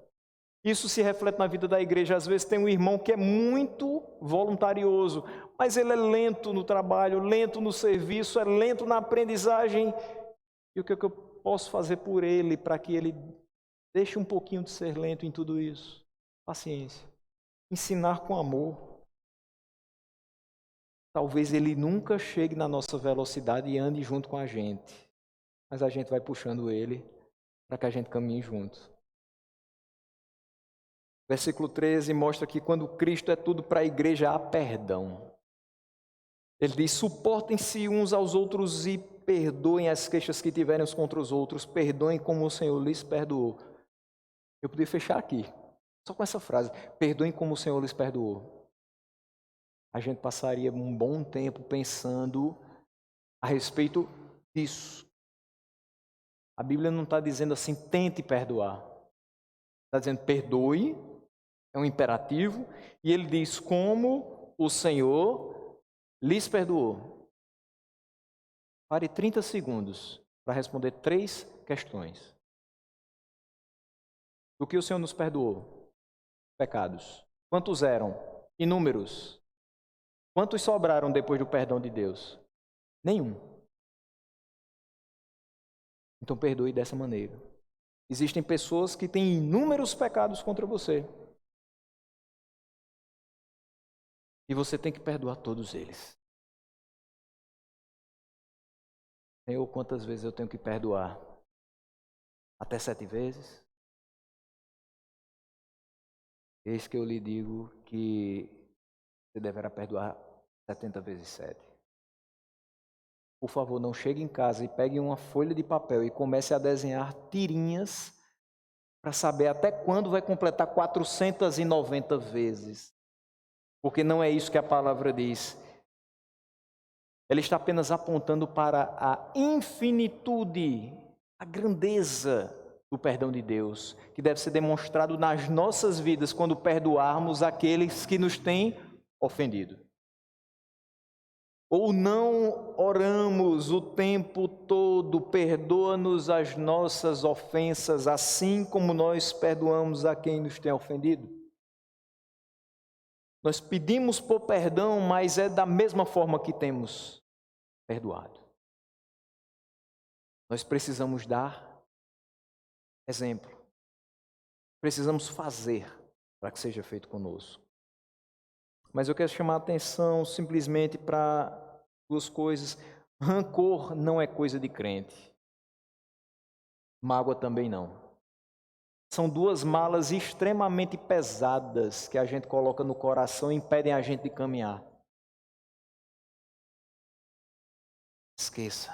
Isso se reflete na vida da igreja. Às vezes tem um irmão que é muito voluntarioso, mas ele é lento no trabalho, lento no serviço, é lento na aprendizagem. E o que eu posso fazer por ele para que ele deixe um pouquinho de ser lento em tudo isso? Paciência. Ensinar com amor. Talvez ele nunca chegue na nossa velocidade e ande junto com a gente, mas a gente vai puxando ele para que a gente caminhe junto. Versículo 13 mostra que quando Cristo é tudo para a igreja, há perdão. Ele diz, suportem-se uns aos outros e perdoem as queixas que tiverem uns contra os outros, perdoem como o Senhor lhes perdoou. Eu podia fechar aqui, só com essa frase, perdoem como o Senhor lhes perdoou. A gente passaria um bom tempo pensando a respeito disso. A Bíblia não está dizendo assim, tente perdoar. Está dizendo, perdoe, é um imperativo, e ele diz, como o Senhor lhes perdoou. Pare 30 segundos para responder 3 questões. Do que o Senhor nos perdoou? Pecados. Quantos eram? Inúmeros. Quantos sobraram depois do perdão de Deus? Nenhum. Então perdoe dessa maneira. Existem pessoas que têm inúmeros pecados contra você. E você tem que perdoar todos eles. Senhor, quantas vezes eu tenho que perdoar? Até 7 vezes? Eis que eu lhe digo que você deverá perdoar 70 vezes 7. Por favor, não chegue em casa e pegue uma folha de papel e comece a desenhar tirinhas para saber até quando vai completar 490 vezes. Porque não é isso que a palavra diz. Ela está apenas apontando para a infinitude, a grandeza do perdão de Deus, que deve ser demonstrado nas nossas vidas quando perdoarmos aqueles que nos têm ofendido. Ou não oramos o tempo todo, perdoa-nos as nossas ofensas, assim como nós perdoamos a quem nos tem ofendido. Nós pedimos por perdão, mas é da mesma forma que temos perdoado. Nós precisamos dar exemplo. Precisamos fazer para que seja feito conosco. Mas eu quero chamar a atenção simplesmente para 2 coisas. Rancor não é coisa de crente. Mágoa também não. São 2 malas extremamente pesadas que a gente coloca no coração e impedem a gente de caminhar. Esqueça.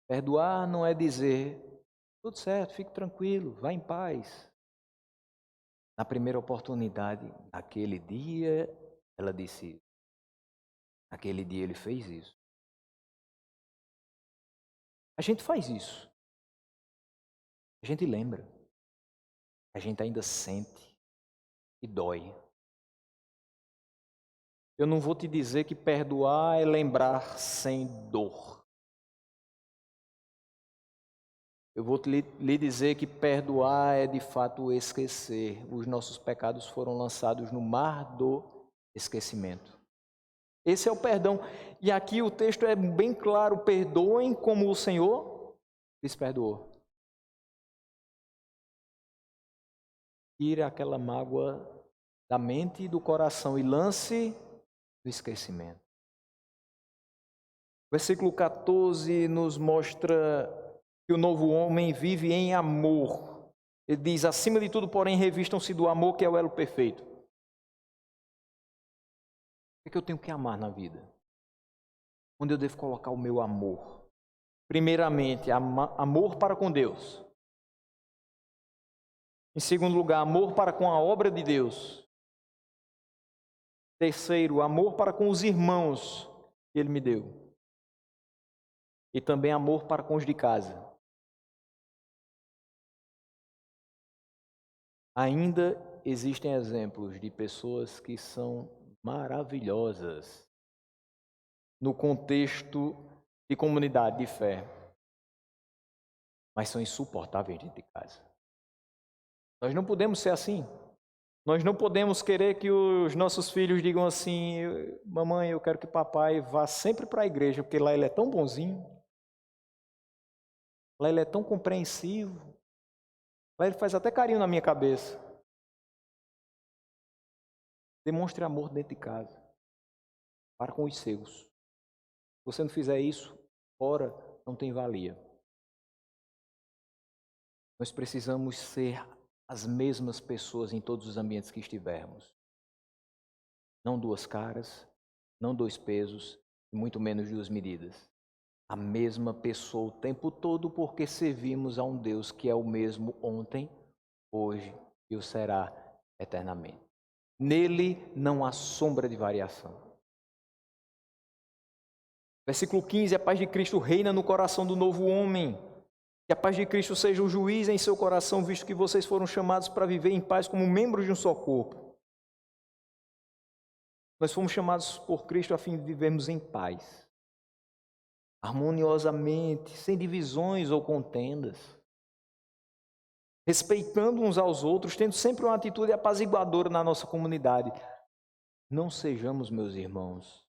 Perdoar não é dizer, tudo certo, fique tranquilo, vá em paz. Na primeira oportunidade, naquele dia, ela disse isso. Naquele dia ele fez isso. A gente faz isso. A gente lembra. A gente ainda sente e dói. Eu não vou te dizer que perdoar é lembrar sem dor. Eu vou lhe dizer que perdoar é de fato esquecer. Os nossos pecados foram lançados no mar do esquecimento. Esse é o perdão. E aqui o texto é bem claro: perdoem como o Senhor lhes perdoou. Tire aquela mágoa da mente e do coração e lance no esquecimento. O versículo 14 nos mostra que o novo homem vive em amor. Ele diz, acima de tudo, porém, revistam-se do amor, que é o elo perfeito. O que eu tenho que amar na vida? Onde eu devo colocar o meu amor? Primeiramente, amor para com Deus. Em segundo lugar, amor para com a obra de Deus. Terceiro, amor para com os irmãos que Ele me deu. E também amor para com os de casa. Ainda existem exemplos de pessoas que são maravilhosas no contexto de comunidade de fé, mas são insuportáveis dentro de casa. Nós não podemos ser assim. Nós não podemos querer que os nossos filhos digam assim, mamãe, eu quero que papai vá sempre para a igreja, porque lá ele é tão bonzinho, lá ele é tão compreensivo, lá ele faz até carinho na minha cabeça. Demonstre amor dentro de casa, para com os seus. Se você não fizer isso, fora não tem valia. Nós precisamos ser as mesmas pessoas em todos os ambientes que estivermos. Não duas caras, não dois pesos, e muito menos duas medidas. A mesma pessoa o tempo todo, porque servimos a um Deus que é o mesmo ontem, hoje e o será eternamente. Nele não há sombra de variação. Versículo 15, a paz de Cristo reina no coração do novo homem. Que a paz de Cristo seja o juiz em seu coração, visto que vocês foram chamados para viver em paz como membros de um só corpo. Nós fomos chamados por Cristo a fim de vivermos em paz, harmoniosamente, sem divisões ou contendas, respeitando uns aos outros, tendo sempre uma atitude apaziguadora na nossa comunidade. Não sejamos, meus irmãos,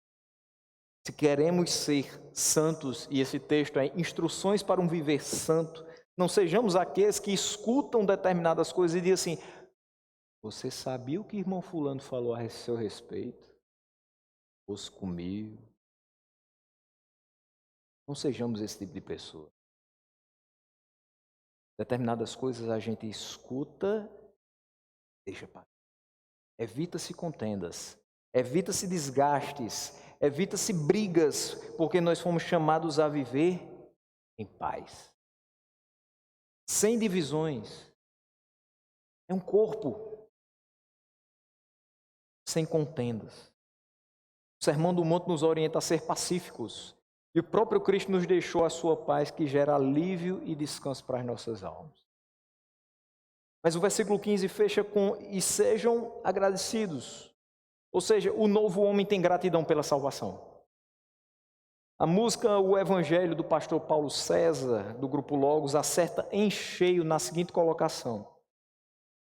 se queremos ser santos, e esse texto é instruções para um viver santo, não sejamos aqueles que escutam determinadas coisas e dizem assim, você sabia o que irmão fulano falou a seu respeito? Fosse comigo. Não sejamos esse tipo de pessoa. Determinadas coisas a gente escuta, deixa para. Evita-se contendas, evita-se desgastes, evita-se brigas, porque nós fomos chamados a viver em paz. Sem divisões. É um corpo. Sem contendas. O Sermão do Monte nos orienta a ser pacíficos. E o próprio Cristo nos deixou a sua paz, que gera alívio e descanso para as nossas almas. Mas o versículo 15 fecha com, e sejam agradecidos. Ou seja, o novo homem tem gratidão pela salvação. A música O Evangelho, do pastor Paulo César, do Grupo Logos, acerta em cheio na seguinte colocação.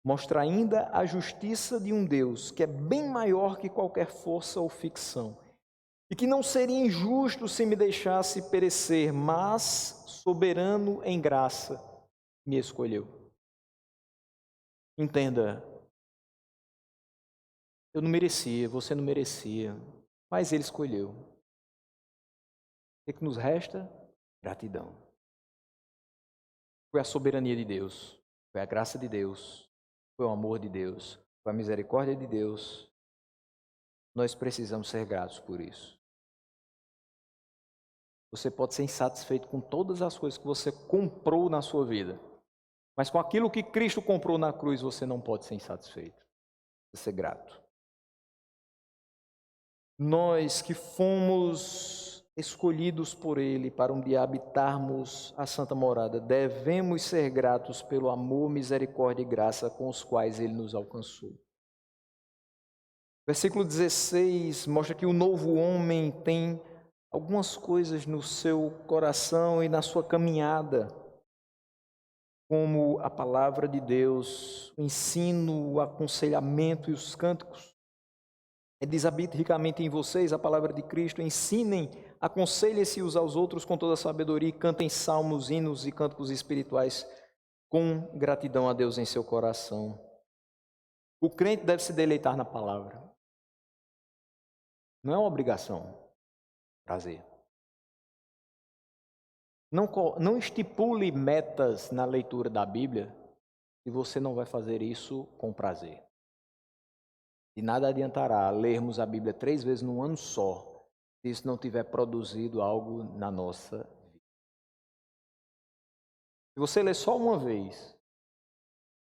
Mostra ainda a justiça de um Deus que é bem maior que qualquer força ou ficção, e que não seria injusto se me deixasse perecer, mas, soberano em graça, me escolheu. Entenda, eu não merecia, você não merecia, mas Ele escolheu. O que nos resta? Gratidão. Foi a soberania de Deus, foi a graça de Deus, foi o amor de Deus, foi a misericórdia de Deus. Nós precisamos ser gratos por isso. Você pode ser insatisfeito com todas as coisas que você comprou na sua vida. Mas com aquilo que Cristo comprou na cruz, você não pode ser insatisfeito. Você ser grato. Nós que fomos escolhidos por Ele para um dia habitarmos a santa morada, devemos ser gratos pelo amor, misericórdia e graça com os quais Ele nos alcançou. Versículo 16 mostra que o novo homem tem algumas coisas no seu coração e na sua caminhada, como a palavra de Deus, o ensino, o aconselhamento e os cânticos. Diz: habite ricamente em vocês a palavra de Cristo, ensinem, aconselhem-se uns aos outros com toda a sabedoria e cantem salmos, hinos e cânticos espirituais com gratidão a Deus em seu coração. O crente deve se deleitar na palavra. Não é uma obrigação, prazer. Não estipule metas na leitura da Bíblia se você não vai fazer isso com prazer. De nada adiantará lermos a Bíblia 3 vezes num ano só, se isso não tiver produzido algo na nossa vida. Se você ler só uma vez,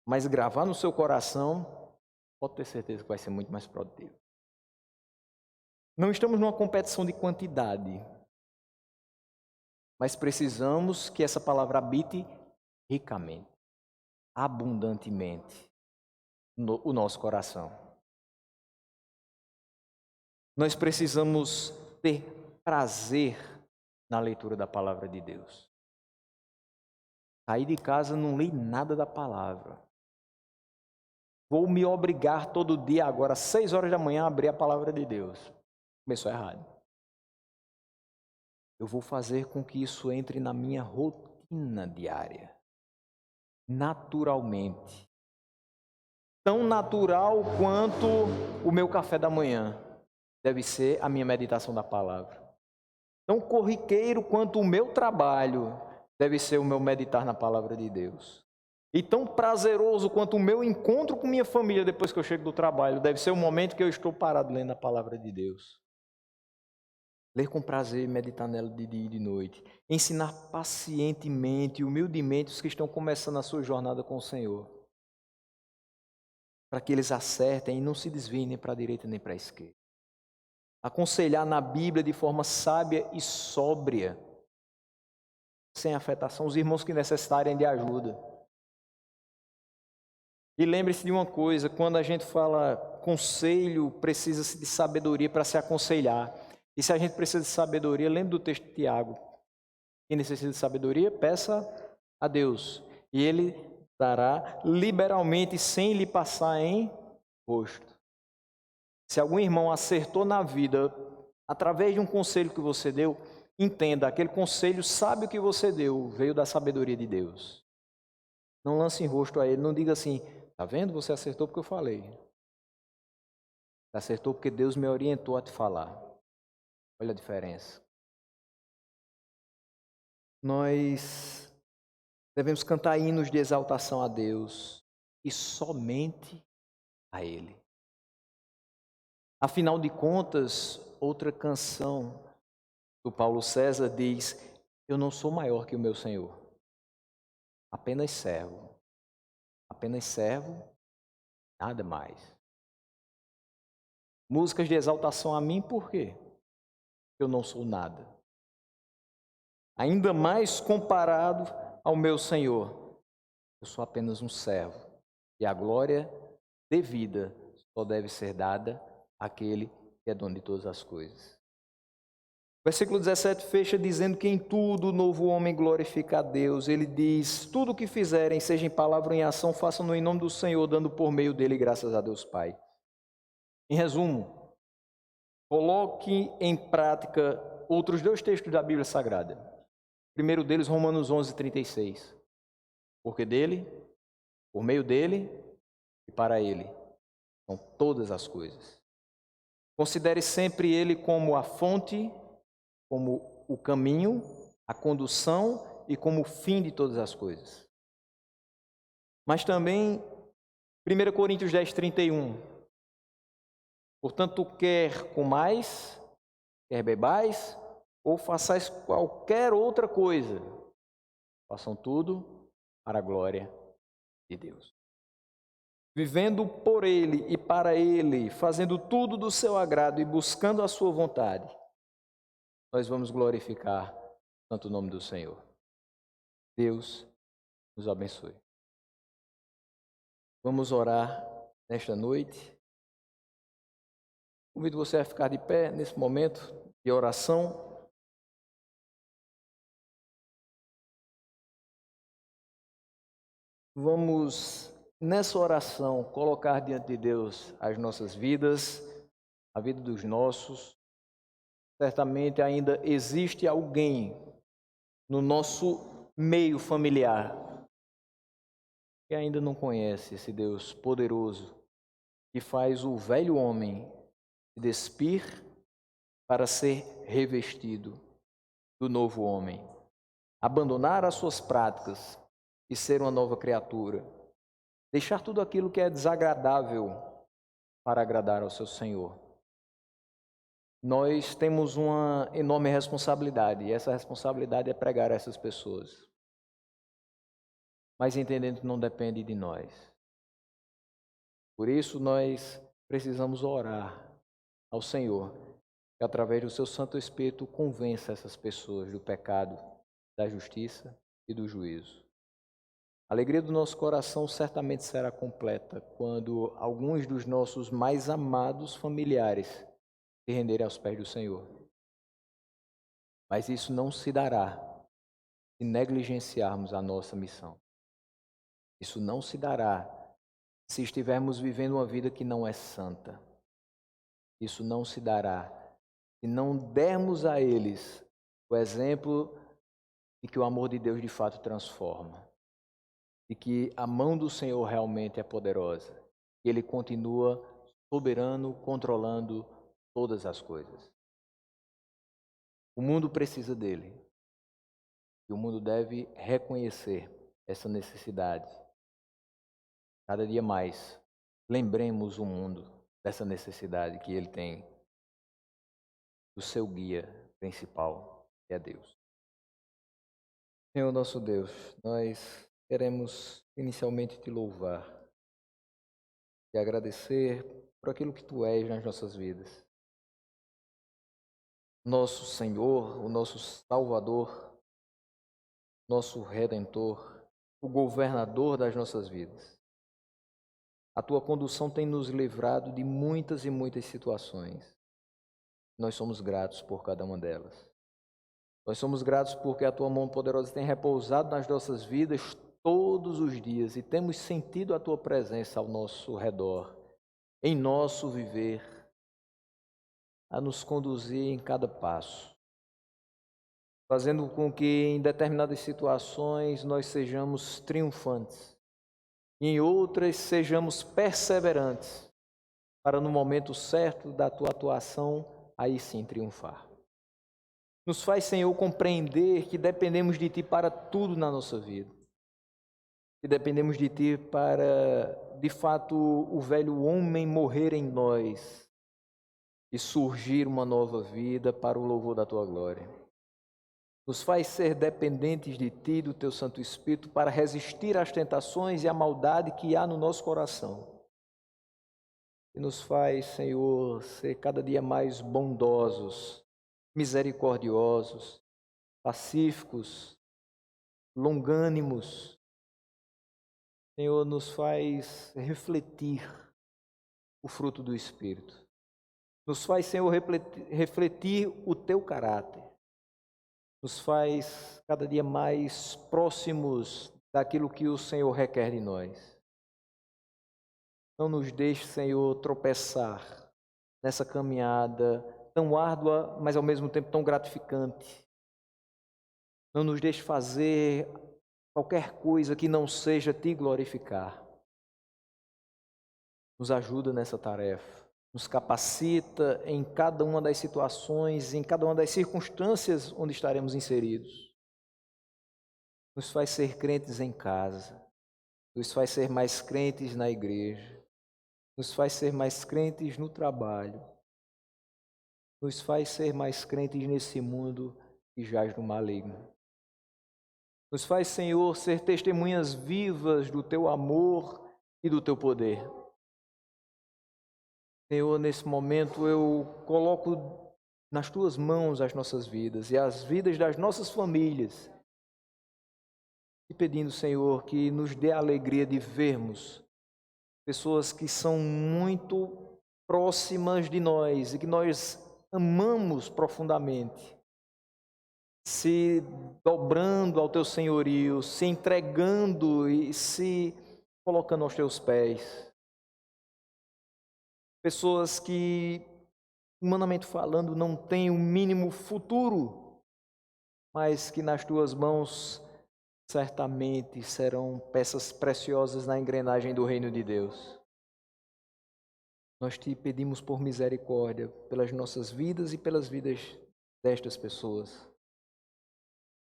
mas gravar no seu coração, pode ter certeza que vai ser muito mais produtivo. Não estamos numa competição de quantidade, mas precisamos que essa palavra habite ricamente, abundantemente o nosso coração. Nós precisamos ter prazer na leitura da palavra de Deus. Saí de casa, não li nada da palavra. Vou me obrigar todo dia agora, às 6 horas da manhã, a abrir a palavra de Deus. Começou errado. Eu vou fazer com que isso entre na minha rotina diária. Naturalmente. Tão natural quanto o meu café da manhã deve ser a minha meditação da palavra. Tão corriqueiro quanto o meu trabalho deve ser o meu meditar na palavra de Deus. E tão prazeroso quanto o meu encontro com minha família depois que eu chego do trabalho deve ser o momento que eu estou parado lendo a palavra de Deus. Ler com prazer, meditar nela de dia e de noite. Ensinar pacientemente e humildemente os que estão começando a sua jornada com o Senhor. Para que eles acertem e não se desviem nem para a direita nem para a esquerda. Aconselhar na Bíblia de forma sábia e sóbria. Sem afetação, os irmãos que necessitarem de ajuda. E lembre-se de uma coisa, quando a gente fala conselho, precisa-se de sabedoria para se aconselhar. E se a gente precisa de sabedoria, lembre do texto de Tiago. Quem necessita de sabedoria, peça a Deus. E Ele dará liberalmente, sem lhe passar em rosto. Se algum irmão acertou na vida, através de um conselho que você deu, entenda, aquele conselho sabe o que você deu, veio da sabedoria de Deus. Não lance em rosto a ele, não diga assim, tá vendo? Você acertou porque eu falei. Você acertou porque Deus me orientou a te falar. Olha a diferença. Nós devemos cantar hinos de exaltação a Deus e somente a Ele. Afinal de contas, outra canção do Paulo César diz: eu não sou maior que o meu Senhor, apenas servo. Apenas servo, nada mais. Músicas de exaltação a mim, por quê? Eu não sou nada. Ainda mais comparado ao meu Senhor. Eu sou apenas um servo. E a glória devida só deve ser dada àquele que é dono de todas as coisas. Versículo 17 fecha dizendo que em tudo o novo homem glorifica a Deus. Ele diz, tudo o que fizerem, seja em palavra ou em ação, façam-no em nome do Senhor, dando por meio dele graças a Deus Pai. Em resumo, coloque em prática outros 2 textos da Bíblia Sagrada. O primeiro deles, Romanos 11:36. Porque dele, por meio dele e para ele são todas as coisas. Considere sempre ele como a fonte, como o caminho, a condução e como o fim de todas as coisas. Mas também 1 Coríntios 10:31. Portanto, quer comais, quer bebais, ou façais qualquer outra coisa, façam tudo para a glória de Deus. Vivendo por Ele e para Ele, fazendo tudo do seu agrado e buscando a sua vontade, nós vamos glorificar o santo nome do Senhor. Deus nos abençoe. Vamos orar nesta noite. Convido você a ficar de pé nesse momento de oração. Vamos, nessa oração, colocar diante de Deus as nossas vidas, a vida dos nossos. Certamente ainda existe alguém no nosso meio familiar que ainda não conhece esse Deus poderoso que faz o velho homem se despir para ser revestido do novo homem, abandonar as suas práticas e ser uma nova criatura, deixar tudo aquilo que é desagradável para agradar ao seu Senhor. Nós temos uma enorme responsabilidade, e essa responsabilidade é pregar a essas pessoas. Mas entendendo que não depende de nós. Por isso nós precisamos orar ao Senhor, que através do seu Santo Espírito convença essas pessoas do pecado, da justiça e do juízo. A alegria do nosso coração certamente será completa quando alguns dos nossos mais amados familiares se renderem aos pés do Senhor. Mas isso não se dará se negligenciarmos a nossa missão. Isso não se dará se estivermos vivendo uma vida que não é santa. Isso não se dará se não dermos a eles o exemplo de que o amor de Deus de fato transforma. De que a mão do Senhor realmente é poderosa. Que Ele continua soberano, controlando todas as coisas. O mundo precisa dele. E o mundo deve reconhecer essa necessidade. Cada dia mais, lembremos o mundo dessa necessidade que ele tem do seu guia principal, que é Deus. Senhor nosso Deus, nós queremos inicialmente te louvar, te agradecer por aquilo que tu és nas nossas vidas. Nosso Senhor, o nosso Salvador, nosso Redentor, o governador das nossas vidas. A tua condução tem nos livrado de muitas e muitas situações. Nós somos gratos por cada uma delas. Nós somos gratos porque a tua mão poderosa tem repousado nas nossas vidas todos os dias e temos sentido a tua presença ao nosso redor, em nosso viver, a nos conduzir em cada passo, fazendo com que em determinadas situações nós sejamos triunfantes e em outras sejamos perseverantes, para no momento certo da tua atuação, aí sim triunfar. Nos faz, Senhor, compreender que dependemos de Ti para tudo na nossa vida. Que dependemos de Ti para, de fato, o velho homem morrer em nós e surgir uma nova vida para o louvor da Tua glória. Nos faz ser dependentes de Ti, do Teu Santo Espírito, para resistir às tentações e à maldade que há no nosso coração. E nos faz, Senhor, ser cada dia mais bondosos, misericordiosos, pacíficos, longânimos. Senhor, nos faz refletir o fruto do Espírito. Nos faz, Senhor, refletir o Teu caráter. Nos faz cada dia mais próximos daquilo que o Senhor requer de nós. Não nos deixe, Senhor, tropeçar nessa caminhada tão árdua, mas ao mesmo tempo tão gratificante. Não nos deixe fazer qualquer coisa que não seja Te glorificar. Nos ajuda nessa tarefa. Nos capacita em cada uma das situações, em cada uma das circunstâncias onde estaremos inseridos. Nos faz ser crentes em casa. Nos faz ser mais crentes na igreja. Nos faz ser mais crentes no trabalho. nos faz ser mais crentes nesse mundo que jaz no maligno. Nos faz, Senhor, ser testemunhas vivas do Teu amor e do Teu poder. Senhor, nesse momento eu coloco nas Tuas mãos as nossas vidas e as vidas das nossas famílias. E pedindo, Senhor, que nos dê a alegria de vermos pessoas que são muito próximas de nós e que nós amamos profundamente, se dobrando ao Teu senhorio, se entregando e se colocando aos Teus pés. Pessoas que, humanamente falando, não têm o mínimo futuro, mas que nas Tuas mãos certamente serão peças preciosas na engrenagem do reino de Deus. Nós Te pedimos por misericórdia pelas nossas vidas e pelas vidas destas pessoas.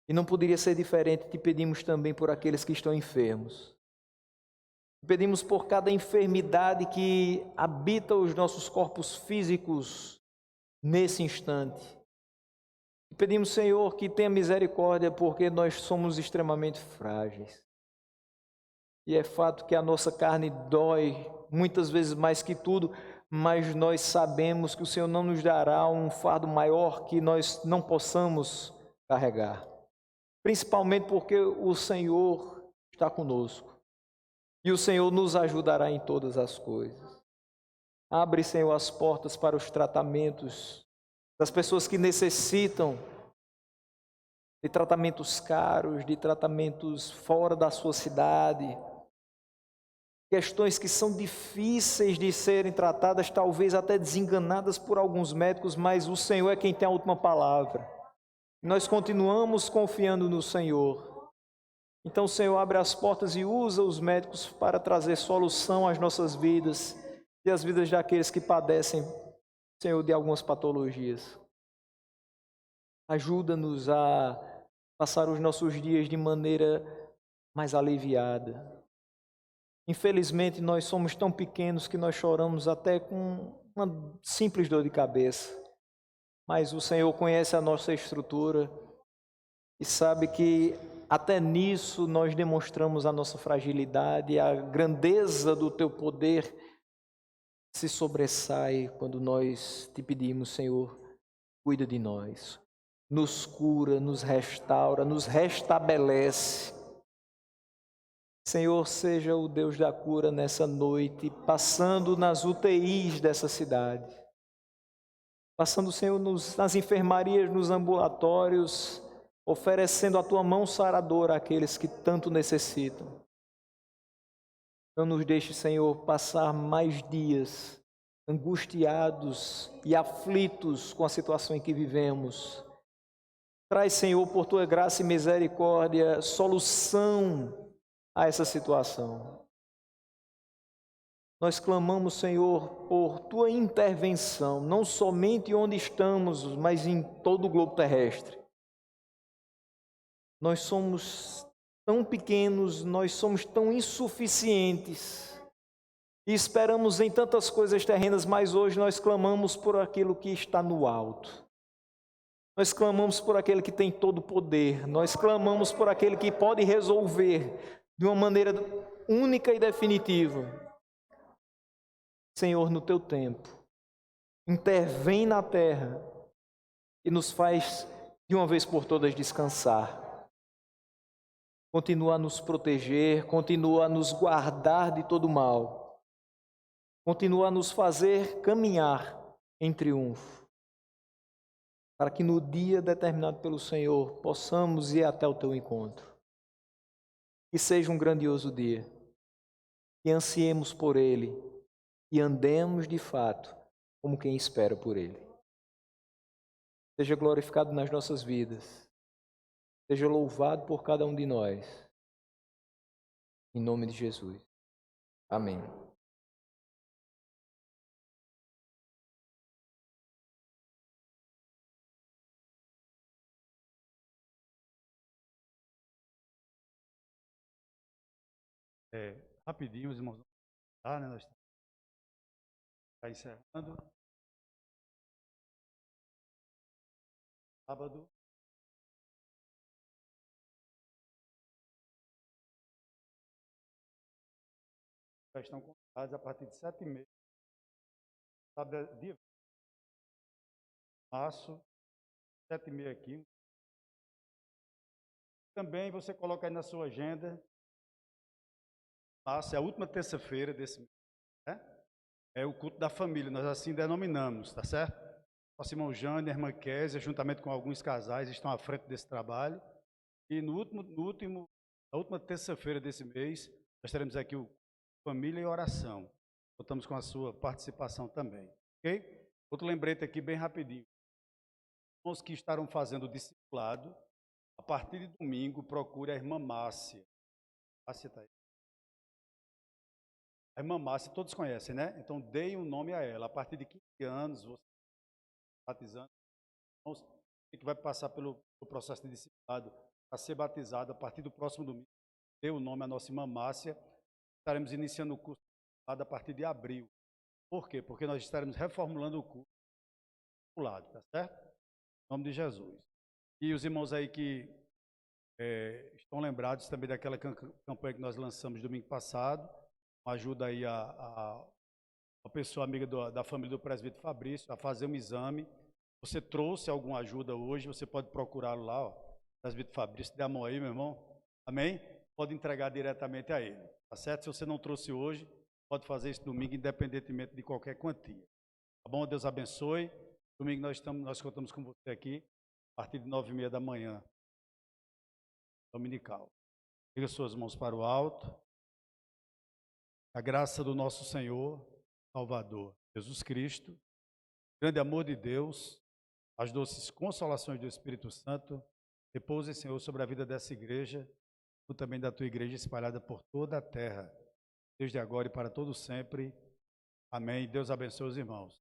E não poderia ser diferente, Te pedimos também por aqueles que estão enfermos. Pedimos por cada enfermidade que habita os nossos corpos físicos nesse instante. Pedimos, Senhor, que tenha misericórdia, porque nós somos extremamente frágeis. E é fato que a nossa carne dói, muitas vezes mais que tudo, mas nós sabemos que o Senhor não nos dará um fardo maior que nós não possamos carregar. Principalmente porque o Senhor está conosco. E o Senhor nos ajudará em todas as coisas. Abre, Senhor, as portas para os tratamentos das pessoas que necessitam de tratamentos caros, de tratamentos fora da sua cidade. Questões que são difíceis de serem tratadas, talvez até desenganadas por alguns médicos, mas o Senhor é quem tem a última palavra. Nós continuamos confiando no Senhor. Então, Senhor, abre as portas e usa os médicos para trazer solução às nossas vidas e às vidas daqueles que padecem, Senhor, de algumas patologias. Ajuda-nos a passar os nossos dias de maneira mais aliviada. Infelizmente, nós somos tão pequenos que nós choramos até com uma simples dor de cabeça. Mas o Senhor conhece a nossa estrutura e sabe que até nisso nós demonstramos a nossa fragilidade, a grandeza do Teu poder se sobressai quando nós Te pedimos, Senhor, cuida de nós, nos cura, nos restaura, nos restabelece. Senhor, seja o Deus da cura nessa noite, passando nas UTIs dessa cidade, passando, Senhor, nas enfermarias, nos ambulatórios, oferecendo a Tua mão saradora àqueles que tanto necessitam. Não nos deixe, Senhor, passar mais dias angustiados e aflitos com a situação em que vivemos. Traz, Senhor, por Tua graça e misericórdia, solução a essa situação. Nós clamamos, Senhor, por Tua intervenção, não somente onde estamos, mas em todo o globo terrestre. Nós somos tão pequenos, nós somos tão insuficientes e esperamos em tantas coisas terrenas, mas hoje nós clamamos por aquilo que está no alto. Nós clamamos por aquele que tem todo o poder, nós clamamos por aquele que pode resolver de uma maneira única e definitiva. Senhor, no Teu tempo, intervém na terra e nos faz de uma vez por todas descansar. Continua a nos proteger, continua a nos guardar de todo mal, continua a nos fazer caminhar em triunfo, para que no dia determinado pelo Senhor possamos ir até o Teu encontro. Que seja um grandioso dia, que ansiemos por Ele e andemos de fato como quem espera por Ele. Seja glorificado nas nossas vidas. Seja louvado por cada um de nós. Em nome de Jesus. Amém. Rapidinho, os irmãos, tá, né? Nós estamos encerrando. sábado. Já estão convidados a partir de 7h30. Sábado, dia 20 de março, 7h30 aqui. Também você coloca aí na sua agenda. Março é a última terça-feira desse mês, né? É o culto da família, nós assim denominamos, tá certo? Nosso irmão Jânio, a irmã Késia, juntamente com alguns casais, estão à frente desse trabalho. E na última terça-feira desse mês, nós teremos aqui o Família e Oração. Contamos com a sua participação também, ok? Outro lembrete aqui, bem rapidinho. Os que estarão fazendo o discipulado, a partir de domingo, procure a irmã Márcia. Márcia está aí. A irmã Márcia, todos conhecem, né? Então, deem um nome a ela. A partir de 15 anos, você está batizando. Você que vai passar pelo processo de discipulado para ser batizado a partir do próximo domingo. Dê o nome à nossa irmã Márcia. Estaremos iniciando o curso a partir de abril. Por quê? Porque nós estaremos reformulando o curso do lado, tá certo? Em nome de Jesus. E os irmãos aí que estão lembrados também daquela campanha que nós lançamos domingo passado, ajuda aí a pessoa amiga da família do presbítero Fabrício a fazer um exame. Você trouxe alguma ajuda hoje, você pode procurá-lo lá, ó, presbítero Fabrício, dê a mão aí, meu irmão. Amém? Pode entregar diretamente a ele, tá certo? Se você não trouxe hoje, pode fazer isso domingo, independentemente de qualquer quantia. Tá bom? Deus abençoe. Domingo nós contamos com você aqui, a partir de 9h30 da manhã, dominical. Liga suas mãos para o alto. A graça do nosso Senhor, Salvador, Jesus Cristo, grande amor de Deus, as doces consolações do Espírito Santo, repousem, Senhor, sobre a vida dessa igreja, e também da tua igreja espalhada por toda a terra, desde agora e para todo sempre. Amém. Deus abençoe os irmãos.